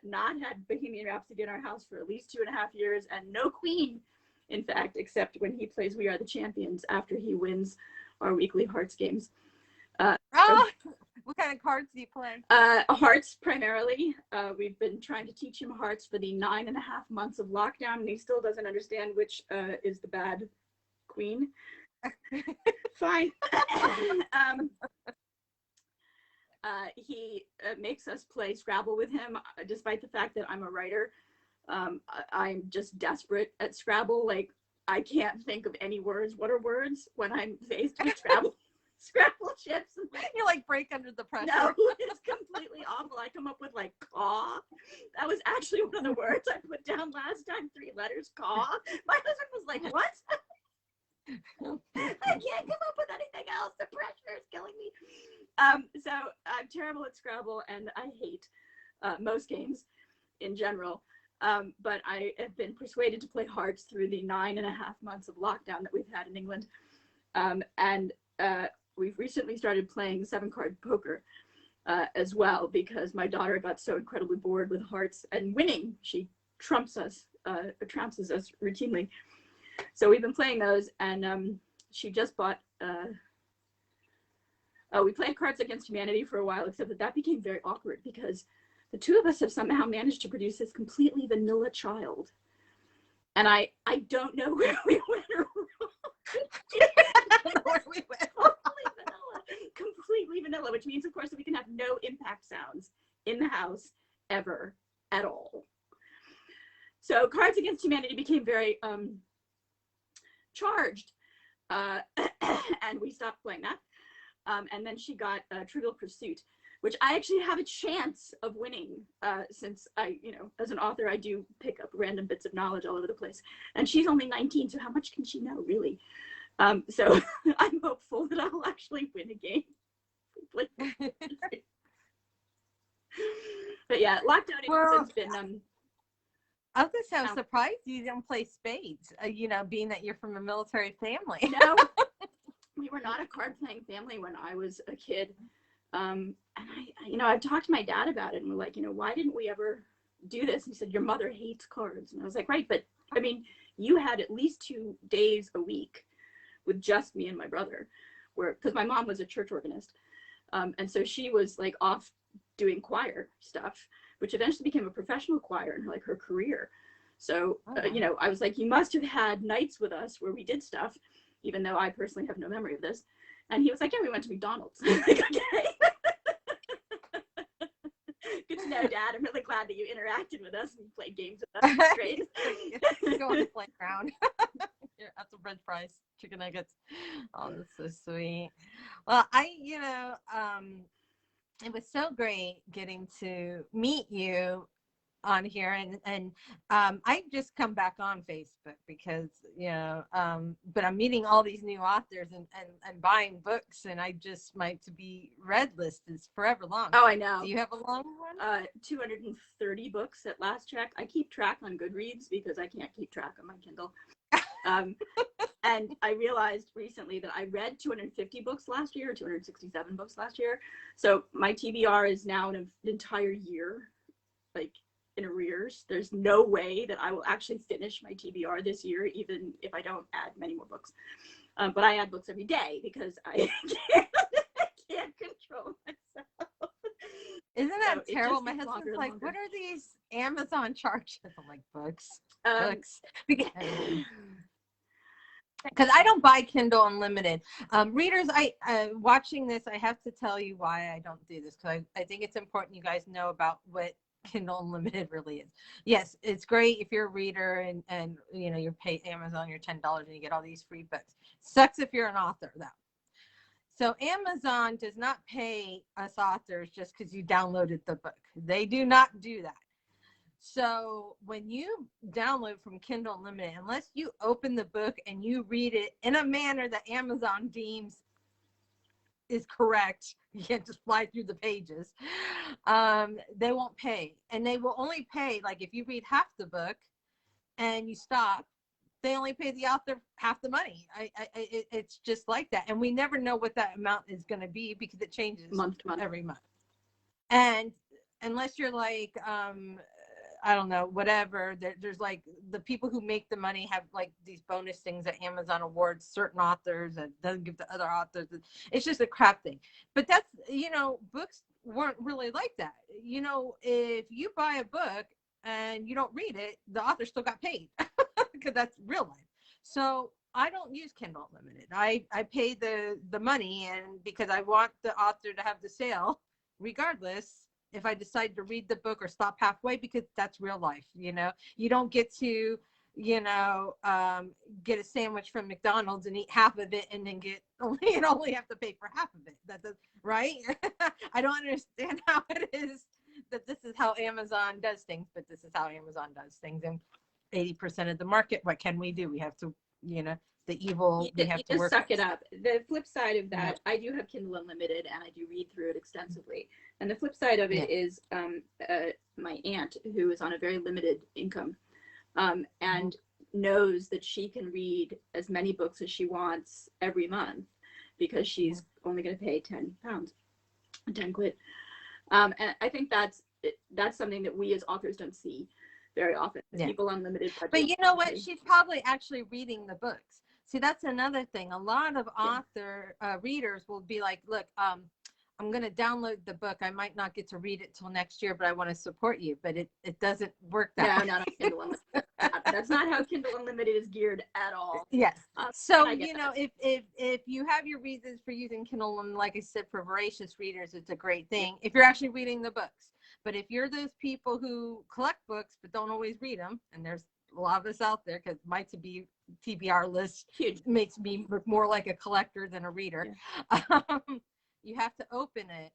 not had Bohemian Rhapsody in our house for at least 2.5 years, and no Queen, in fact, except when he plays We Are the Champions after he wins our weekly Hearts games. What kind of cards do you play? Hearts primarily. We've been trying to teach him Hearts for the 9.5 months of lockdown, and he still doesn't understand which is the bad queen. Fine. He makes us play Scrabble with him, despite the fact that I'm a writer. I'm just desperate at Scrabble. Like, I can't think of any words. What are words when I'm faced with Scrabble chips? You like break under the pressure. No, it's completely awful. I come up with like caw. That was actually one of the words I put down last time. 3 letters, caw. My husband was like, what? I can't come up with anything else. The pressure is killing me. So I'm terrible at Scrabble, and I hate most games in general. But I have been persuaded to play Hearts through the 9.5 months of lockdown that we've had in England. And we've recently started playing 7-card poker as well, because my daughter got so incredibly bored with Hearts and winning. She trounces us routinely. So we've been playing those, and she just bought, we played Cards Against Humanity for a while, except that became very awkward because the two of us have somehow managed to produce this completely vanilla child. And I don't know where we went wrong. Completely vanilla, which means, of course, that we can have no impact sounds in the house ever at all. So Cards Against Humanity became very charged, and we stopped playing that. And then she got Trivial Pursuit, which I actually have a chance of winning, since I, as an author, I do pick up random bits of knowledge all over the place. And she's only 19, so how much can she know, really? So I'm hopeful that I'll actually win a game. But yeah, lockdown has been. I was gonna say, I'm surprised you didn't play spades. Being that you're from a military family. No, we were not a card-playing family when I was a kid. And I've talked to my dad about it, and we're like, why didn't we ever do this? And he said, your mother hates cards. And I was like, right, but I mean, you had at least 2 days a week with just me and my brother, because my mom was a church organist. And so she was like off doing choir stuff, which eventually became a professional choir in her career. So, I was like, you must have had nights with us where we did stuff, even though I personally have no memory of this. And he was like, yeah, we went to McDonald's. Like, okay. Good No, Dad, I'm really glad that you interacted with us and played games with us. It's great. Go on the playground. Here, that's a French fries, chicken nuggets. Oh, that's so sweet. Well, it was so great getting to meet you on here, and I just come back on Facebook because but I'm meeting all these new authors and buying books, and I just to be read list is forever long. Oh, I know. Do you have a long one? 230 books at last check. I keep track on Goodreads because I can't keep track on my Kindle. And I realized recently that I read 250 books last year, 267 books last year. So my TBR is now an entire year, like in arrears. There's no way that I will actually finish my TBR this year, even if I don't add many more books. But I add books every day because I can't control myself. Isn't that So terrible? My husband's like, what are these Amazon charges? I'm like, books. Because I don't buy Kindle Unlimited. Readers, watching this, I have to tell you why I don't do this, because I think it's important you guys know about what Kindle Unlimited really is. Yes, it's great if you're a reader and you pay Amazon your $10 and you get all these free books. Sucks if you're an author, though. So Amazon does not pay us authors just because you downloaded the book. They do not do that. So when you download from Kindle Unlimited, unless you open the book and you read it in a manner that Amazon deems is correct, you can't just fly through the pages, they won't pay. And they will only pay, like if you read half the book and you stop, they only pay the author half the money. It's just like that. And we never know what that amount is going to be because it changes month to month. every month. And unless you're like, I don't know, whatever, there's like the people who make the money have like these bonus things that Amazon awards certain authors and doesn't give to other authors. It's just a crap thing. But that's, books weren't really like that. If you buy a book and you don't read it, the author still got paid because that's real life. So I don't use Kindle Unlimited. I pay the money, and because I want the author to have the sale regardless if I decide to read the book or stop halfway, because that's real life. You don't get to get a sandwich from McDonald's and eat half of it and then only have to pay for half of it. That's right. I don't understand how it is that this is how Amazon does things, but this is how Amazon does things. And 80% of the market, what can we do? We have to, the evil, we have to just work. Suck it up. The flip side of that, I do have Kindle Unlimited and I do read through it extensively. And the flip side of it is my aunt, who is on a very limited income, and knows that she can read as many books as she wants every month because she's only going to pay £10, 10 quid. And I think that's something that we as authors don't see very often. People on limited budgets. But you know what? She's probably actually reading the books. See, that's another thing. A lot of author readers will be like, look, I'm going to download the book. I might not get to read it till next year, but I want to support you. But it doesn't work that way. No, not on Kindle Unlimited. That's not how Kindle Unlimited is geared at all. Yes. So, if you have your reasons for using Kindle, and like I said, for voracious readers, it's a great thing if you're actually reading the books. But if you're those people who collect books but don't always read them, and there's a lot of us out there, because my TBR list makes me look more like a collector than a reader. Yeah. You have to open it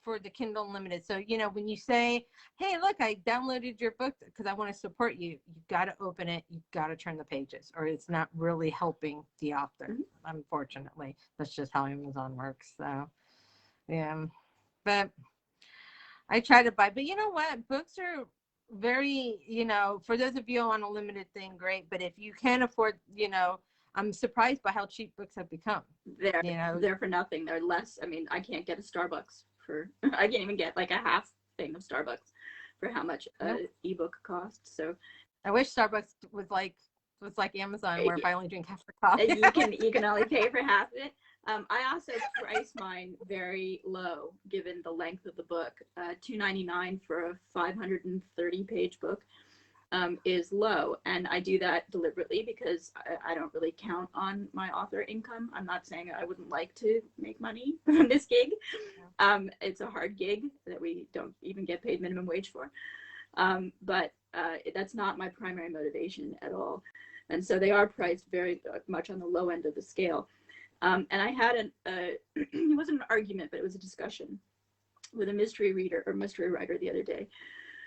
for the Kindle Unlimited. So, when you say, hey, look, I downloaded your book because I want to support you, you've got to open it. You've got to turn the pages, or it's not really helping the author. Unfortunately, that's just how Amazon works. So, yeah. But I try to buy. But you know what? Books are very, for those of you on a limited thing, great. But if you can't afford, I'm surprised by how cheap books have become. They're for nothing. They're less. I mean, I can't get a Starbucks I can't even get like a half thing of Starbucks for how much an ebook costs. So I wish Starbucks was like Amazon, where if I only drink half the coffee, you can only pay for half of it. I also price mine very low given the length of the book. $2.99 for a 530-page book. is low. And I do that deliberately because I don't really count on my author income. I'm not saying I wouldn't like to make money from this gig. It's a hard gig that we don't even get paid minimum wage for. But that's not my primary motivation at all. And so they are priced very much on the low end of the scale. And I had it wasn't an argument, but it was a discussion with a mystery reader or mystery writer the other day,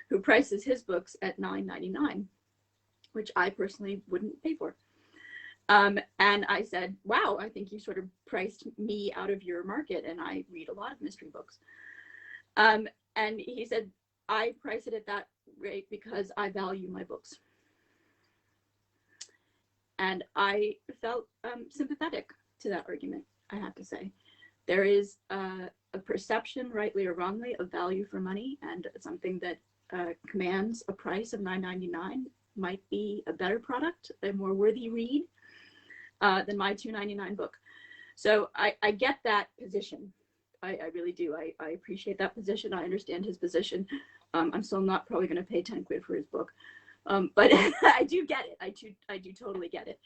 who prices his books at $9.99, which I personally wouldn't pay for. And I said, wow, I think you sort of priced me out of your market, and I read a lot of mystery books. And he said, I price it at that rate because I value my books. And I felt sympathetic to that argument, I have to say. There is a perception, rightly or wrongly, of value for money, and something that commands a price of $9.99 might be a better product, a more worthy read than my $2.99 book. So I get that position. I really do. I appreciate that position. I understand his position. I'm still not probably going to pay 10 quid for his book. But I do get it. I do totally get it.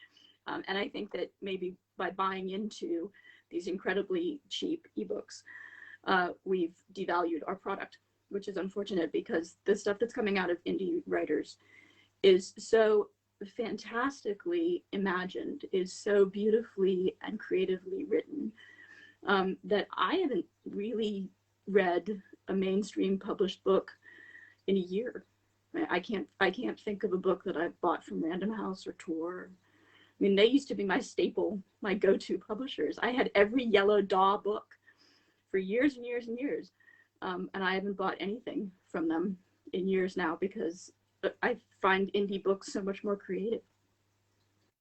And I think that maybe by buying into these incredibly cheap ebooks, we've devalued our product, which is unfortunate because the stuff that's coming out of indie writers is so fantastically imagined, is so beautifully and creatively written, that I haven't really read a mainstream published book in a year. I can't think of a book that I've bought from Random House or Tor. I mean, they used to be my staple, my go-to publishers. I had every Yellow Daw book for years and years and years. And I haven't bought anything from them in years now because I find indie books so much more creative.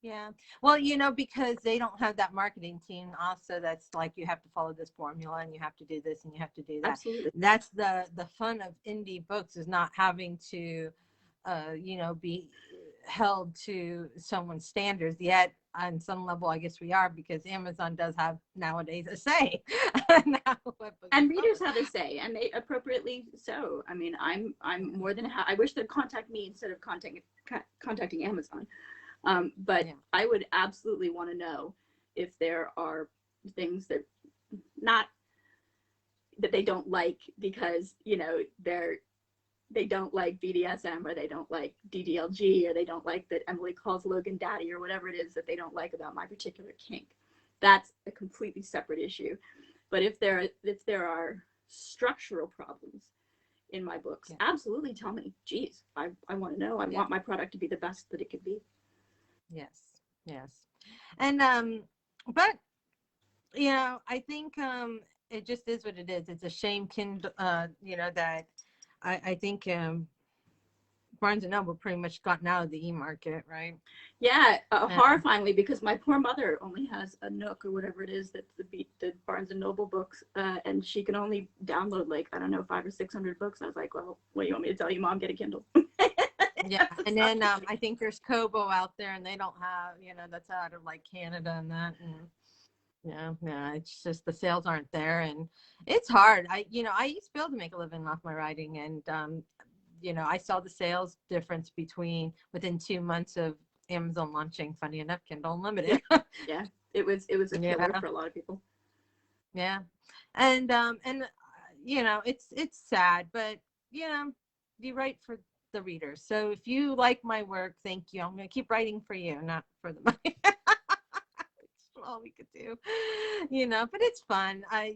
Yeah. Well, you know, because they don't have that marketing team also that's like, you have to follow this formula and you have to do this and you have to do that. Absolutely. That's the fun of indie books, is not having to, you know, be held to someone's standards. Yet on some level, I guess we are, because Amazon does have nowadays a say. And readers have a say, and they appropriately so. I mean, I'm more than I wish they'd contact me instead of contacting Amazon. But yeah. I would absolutely want to know if there are things that they don't like because, you know, they don't like BDSM, or they don't like DDLG, or they don't like that Emily calls Logan daddy, or whatever it is that they don't like about my particular kink. That's a completely separate issue. But if there are structural problems in my books, yeah, absolutely tell me. Geez, I want to know. I want my product to be the best that it could be. Yes. And but you know, I think it just is what it is. It's a shame, you know, that I think Barnes and Noble pretty much gotten out of the e-market, right? Yeah, horrifyingly, because my poor mother only has a Nook or whatever it is that's the Barnes and Noble books, and she can only download, like, I don't know, 500 or 600 books. I was like, well, what do you want me to tell you, Mom? Get a Kindle. Yeah, and then I think there's Kobo out there, and they don't have, you know, that's out of like Canada and that, and yeah, it's just the sales aren't there, and it's hard. I used to be able to make a living off my writing, and you know, I saw the sales difference within 2 months of Amazon launching, funny enough, Kindle Unlimited. Yeah, it was a killer for a lot of people. Yeah, and you know, it's sad, but you know, you write for the readers. So if you like my work, thank you. I'm going to keep writing for you, not for the money. That's all we could do, you know, but it's fun. I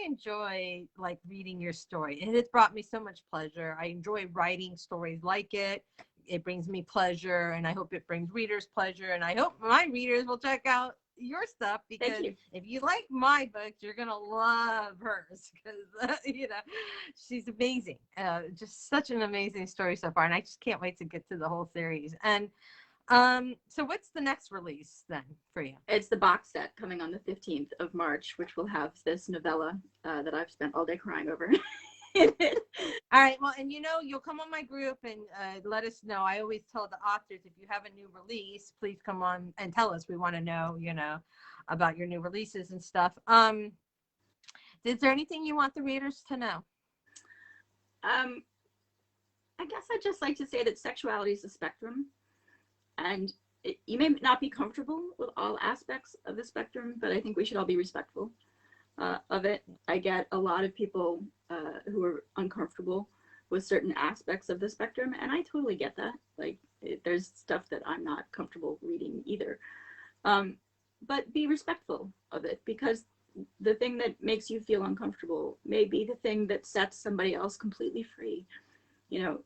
enjoy like reading your story, and it's brought me so much pleasure. I enjoy writing stories like it. It brings me pleasure, and I hope it brings readers pleasure, and I hope my readers will check out your stuff, because if you like my books, you're gonna love hers, because you know, she's amazing. Just such an amazing story so far, and I just can't wait to get to the whole series. And so what's the next release then for you? It's the box set coming on the 15th of March, which will have this novella that I've spent all day crying over. All right, well, and you know, you'll come on my group and let us know. I always tell the authors, if you have a new release, please come on and tell us. We want to know, you know, about your new releases and stuff. Is there anything you want the readers to know? I guess I'd just like to say that sexuality is a spectrum, and you may not be comfortable with all aspects of the spectrum, but I think we should all be respectful of it. I get a lot of people who are uncomfortable with certain aspects of the spectrum, and I totally get that. Like, there's stuff that I'm not comfortable reading either. But be respectful of it, because the thing that makes you feel uncomfortable may be the thing that sets somebody else completely free. You know,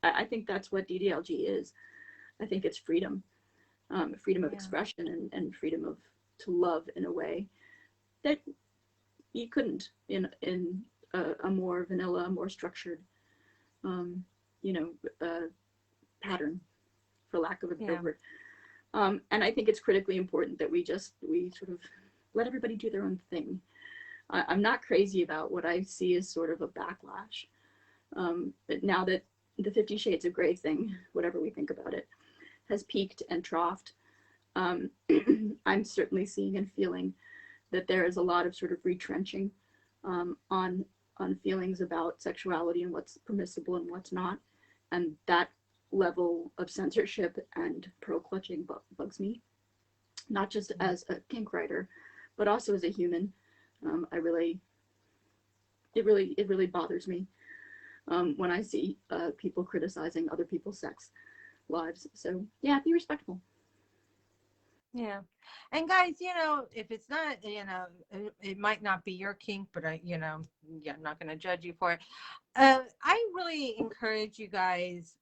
I think that's what DDLG is. I think it's freedom, freedom of expression, and freedom of to love in a way that you couldn't in a more vanilla, more structured, you know, pattern, for lack of a better word. And I think it's critically important that we sort of let everybody do their own thing. I'm not crazy about what I see as sort of a backlash. But now that the 50 Shades of Grey thing, whatever we think about it, has peaked and troughed, I'm certainly seeing and feeling that there is a lot of sort of retrenching on feelings about sexuality and what's permissible and what's not. And that level of censorship and pearl clutching bugs me, not just as a kink writer, but also as a human. It really bothers me when I see people criticizing other people's sex lives. So yeah, be respectful. Yeah. And guys, you know, if it's not, you know, it might not be your kink, but you know, yeah, I'm not going to judge you for it. I really encourage you guys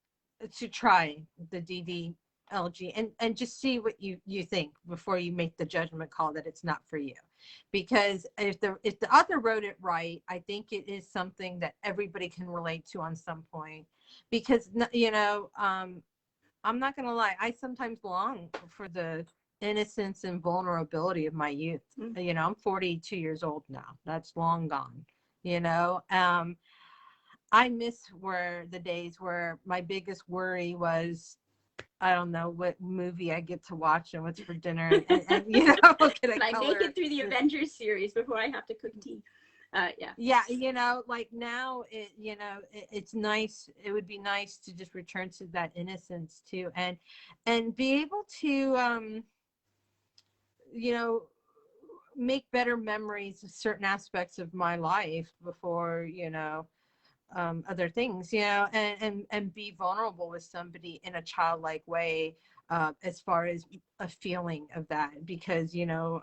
to try the DDLG and just see what you think before you make the judgment call that it's not for you. Because if the author wrote it right, I think it is something that everybody can relate to on some point. Because, you know, I'm not going to lie, I sometimes long for the innocence and vulnerability of my youth. You know, I'm 42 years old now. That's long gone. You know, I miss the days where my biggest worry was, I don't know what movie I get to watch and what's for dinner, and you know, can I make it through the Avengers series before I have to cook tea? Yeah, you know, like now you know, it's nice. It would be nice to just return to that innocence too, and be able to you know, make better memories of certain aspects of my life before, you know, other things, you know, and be vulnerable with somebody in a childlike way, as far as a feeling of that, because, you know,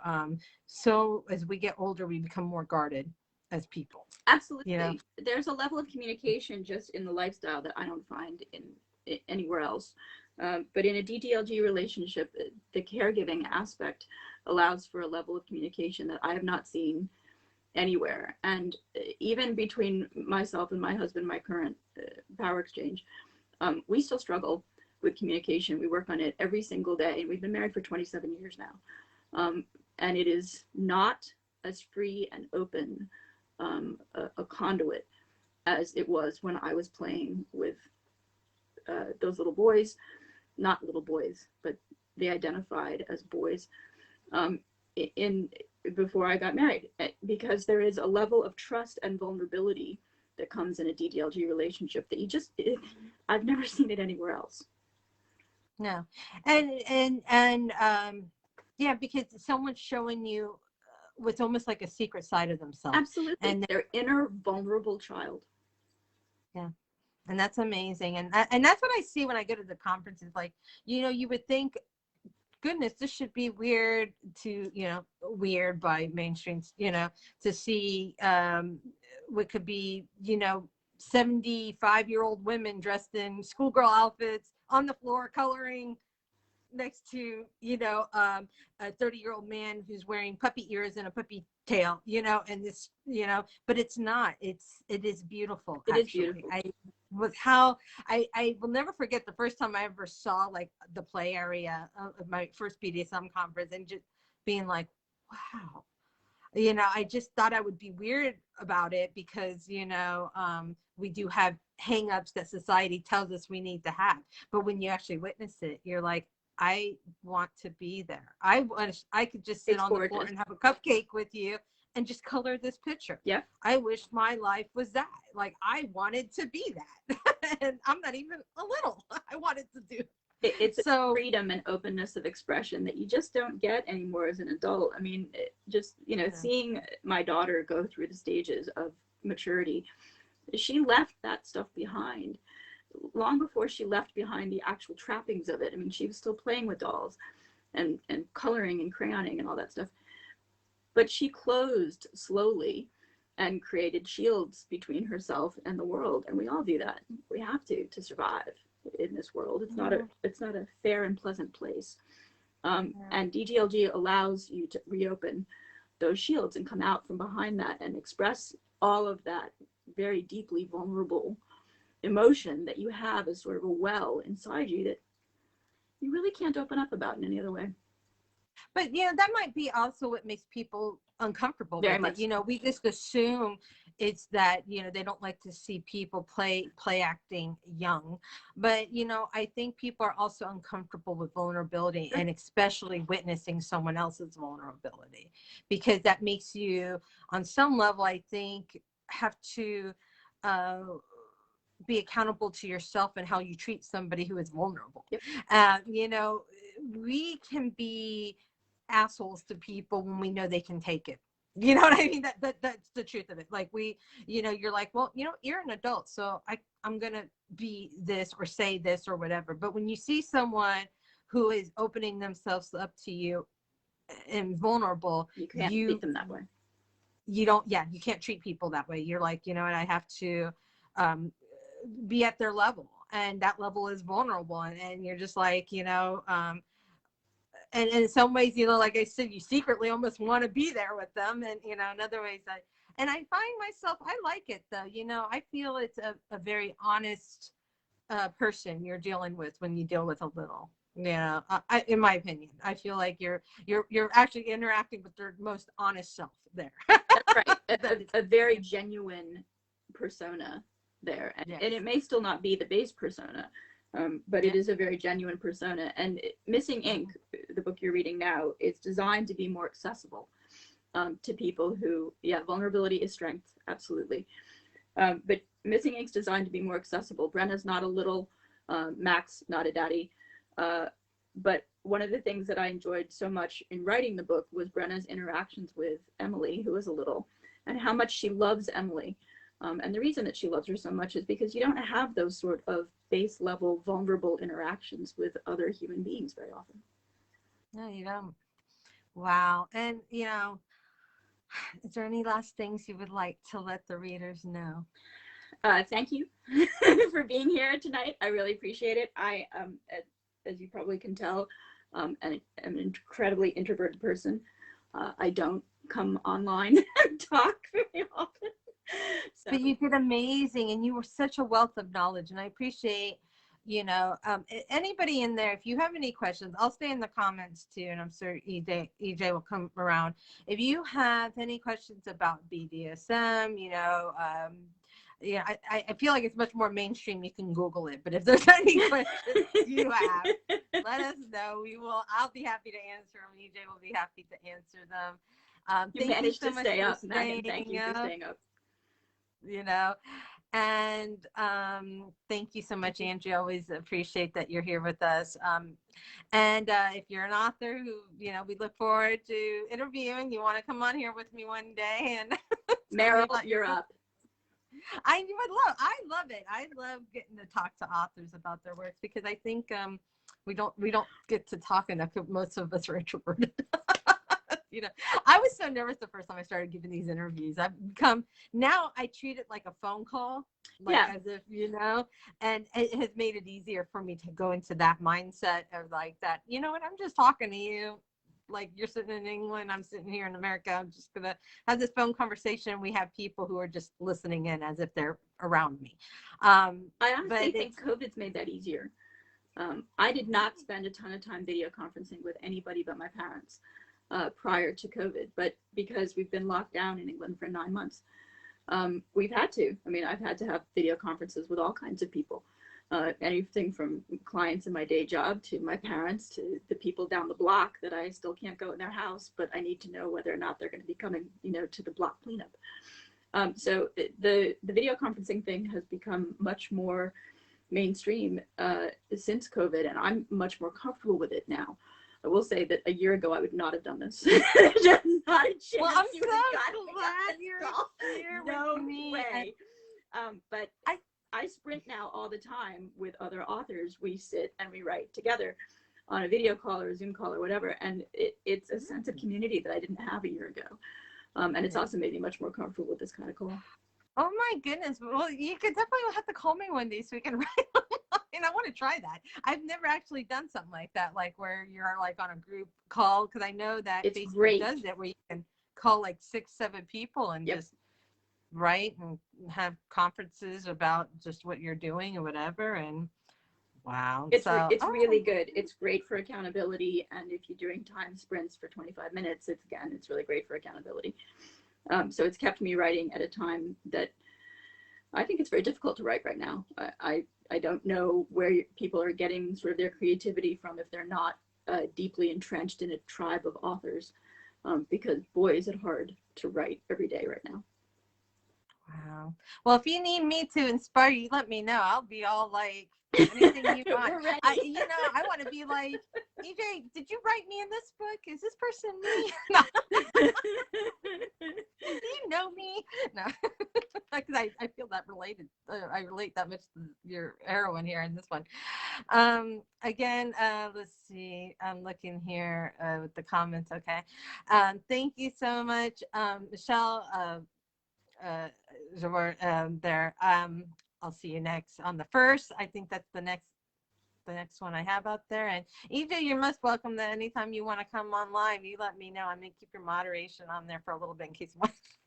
so as we get older, we become more guarded as people. Absolutely. You know? There's a level of communication just in the lifestyle that I don't find in anywhere else. But in a DDLG relationship, the caregiving aspect allows for a level of communication that I have not seen anywhere. And even between myself and my husband, my current power exchange, we still struggle with communication. We work on it every single day. We've been married for 27 years now. And it is not as free and open a conduit as it was when I was playing with those little boys. Not little boys, but they identified as boys before I got married, because there is a level of trust and vulnerability that comes in a DDLG relationship that I've never seen it anywhere else. No. And yeah, because someone's showing you what's almost like a secret side of themselves. Absolutely. And their inner vulnerable child. Yeah. And that's amazing. And that's what I see when I go to the conferences. Like, you know, you would think, goodness, this should be weird to, you know, weird by mainstream, you know, to see what could be, you know, 75-year-old women dressed in schoolgirl outfits on the floor coloring next to, you know, a 30-year-old man who's wearing puppy ears and a puppy tail, you know, and this, you know, but it's not. It is beautiful. It is beautiful. I will never forget the first time I ever saw like the play area of my first BDSM conference, and just being like, wow, you know, I just thought I would be weird about it because, you know, we do have hangups that society tells us we need to have. But when you actually witness it, you're like, I want to be there. I could just sit on the floor and have a cupcake with you and just color this picture. Yeah. I wish my life was that. Like, I wanted to be that. And I'm not even a little. I wanted to do. It's So freedom and openness of expression that you just don't get anymore as an adult. I mean, just, you know, seeing my daughter go through the stages of maturity, she left that stuff behind long before she left behind the actual trappings of it. I mean, she was still playing with dolls and coloring and crayoning and all that stuff. But she closed slowly and created shields between herself and the world. And we all do that. We have to survive in this world. It's not a fair and pleasant place. And DGLG allows you to reopen those shields and come out from behind that and express all of that very deeply vulnerable emotion that you have as sort of a well inside you that you really can't open up about in any other way. But, you know, that might be also what makes people uncomfortable Very with much. it. You know, we just assume it's that, you know, they don't like to see people play acting young. But, you know, I think people are also uncomfortable with vulnerability, and especially witnessing someone else's vulnerability, because that makes you, on some level, I think, have to be accountable to yourself and how you treat somebody who is vulnerable. Yep. You know, we can be assholes to people when we know they can take it. You know what I mean? That's the truth of it. Like, we, you know, you're like, well, you know, you're an adult, so I'm gonna be this or say this or whatever. But when you see someone who is opening themselves up to you and vulnerable, You can't treat them that way. You don't, you can't treat people that way. You're like, you know what, I have to be at their level, and that level is vulnerable, and you're just like, you know, and in some ways, you know, like I said, you secretly almost want to be there with them. And, you know, in other ways, I find myself, I like it though. You know, I feel it's a very honest person you're dealing with when you deal with a little. Yeah, in my opinion, I feel like you're actually interacting with their most honest self there. That's right. A very genuine persona there, and it may still not be the base persona, but it is a very genuine persona. And Missing Ink, the book you're reading now, is designed to be more accessible to people who, vulnerability is strength, absolutely. But Missing Ink's designed to be more accessible. Brenna's not a little, Max not a daddy. But one of the things that I enjoyed so much in writing the book was Brenna's interactions with Emily, who is a little, and how much she loves Emily. And the reason that she loves her so much is because you don't have those sort of base level vulnerable interactions with other human beings very often. No, you don't. Wow. And, you know, is there any last things you would like to let the readers know? Thank you for being here tonight. I really appreciate it. I, as you probably can tell, am an incredibly introverted person. I don't come online and talk very often. So. But you did amazing, and you were such a wealth of knowledge, and I appreciate, you know, anybody in there, if you have any questions, I'll stay in the comments too, and I'm sure EJ will come around. If you have any questions about BDSM, you know, I feel like it's much more mainstream. You can Google it, but if there's any questions you have, let us know. I'll be happy to answer them. EJ will be happy to answer them. You managed to stay up, Megan. Thank you for staying up. You know, and thank you so much, Angie. I always appreciate that you're here with us. And if you're an author who, you know, we look forward to interviewing, you want to come on here with me one day, and Meryl, you're up. I love it. I love getting to talk to authors about their works, because I think we don't get to talk enough. Most of us are introverted. You know, I was so nervous the first time I started giving these interviews. Now I treat it like a phone call, as if, you know, and it has made it easier for me to go into that mindset of like that, you know what, I'm just talking to you. Like, you're sitting in England, I'm sitting here in America. I'm just going to have this phone conversation. We have people who are just listening in as if they're around me. I honestly think COVID's made that easier. I did not spend a ton of time video conferencing with anybody but my parents prior to COVID, but because we've been locked down in England for 9 months, we've had to. I mean, I've had to have video conferences with all kinds of people. anything from clients in my day job to my parents to the people down the block that I still can't go in their house, but I need to know whether or not they're going to be coming, to the block cleanup. So the video conferencing thing has become much more mainstream since COVID, and I'm much more comfortable with it now. I will say that a year ago I would not have done this. Just not a chance. Well, I'm so glad you're here no with me. way. But I sprint now all the time with other authors. We sit and we write together on a video call or a Zoom call or whatever, and it's a sense of community that I didn't have a year ago. And it's also made me much more comfortable with this kind of call. Oh my goodness. Well, you could definitely have to call me one day so we can write and I want to try that. I've never actually done something like that, like where you're like on a group call, because I know that It's Facebook great. does it, where you can call like 6-7 people and Yep. just write and have conferences about just what you're doing or whatever. And wow. It's really good. It's great for accountability, and if you're doing time sprints for 25 minutes, it's really great for accountability. So it's kept me writing at a time that I think it's very difficult to write right now. I don't know where people are getting sort of their creativity from if they're not deeply entrenched in a tribe of authors, because boy, is it hard to write every day right now. Wow. Well, if you need me to inspire you, let me know. I'll be all like, anything you want. We're ready. I want to be like, E.J, did you write me in this book? Is this person me? Do you know me? No, because I feel that related. I relate that much to your heroine here in this one. Again, let's see. I'm looking here with the comments. Okay. Thank you so much, Michelle. There. I'll see you next on the 1st. I think that's the next one I have out there. And E.J, you're most welcome. That anytime you want to come on live, you let me know. I'm gonna keep your moderation on there for a little bit in case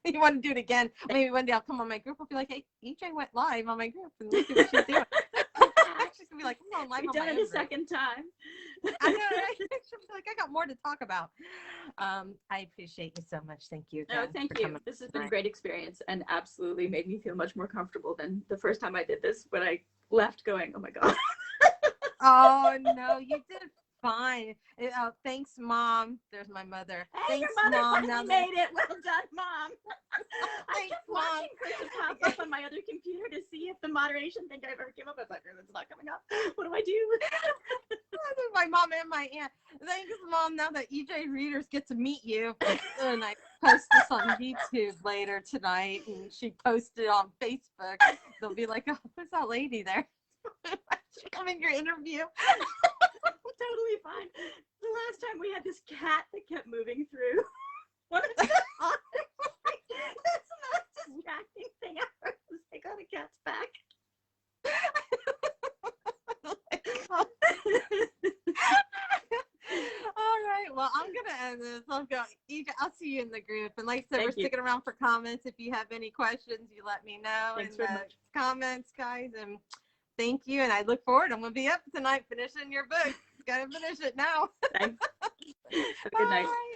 you want to do it again. Maybe one day I'll come on my group. I'll be like, hey, E.J went live on my group, and look at what she's doing. She's gonna be like, I'm on live. We've on done my it own a second time. I know, right? She'll be like, I got more to talk about. I appreciate you so much. Thank you. No, thank you. This has been a great experience and absolutely made me feel much more comfortable than the first time I did this, when I left going, oh my God. Oh no, you did fine. Thanks, Mom. There's my mother. Hey, Thanks, your mother Mom. finally made it. Well done, Mom. I Thanks, kept Mom. watching Kristen pop up on my other computer to see if the moderation thing I ever came up. I was like, it's not coming up. What do I do? My mom and my aunt. Thanks, Mom. Now that E.J readers get to meet you, and I post this on YouTube later tonight, and she posted on Facebook. They'll be like, "Oh, who's that lady there? She come in your interview?" Totally fine. The last time we had this cat that kept moving through one of the authors. That's the most distracting thing ever. Was I got a cat's back. All right. Well, I'm gonna end this. I'll see you in the group. And like I said, we're sticking around for comments. If you have any questions, you let me know. Thanks in the very much. comments, guys. And thank you. And I look forward. I'm gonna be up tonight finishing your book. Gotta finish it now. Thanks. Have a good night. Bye.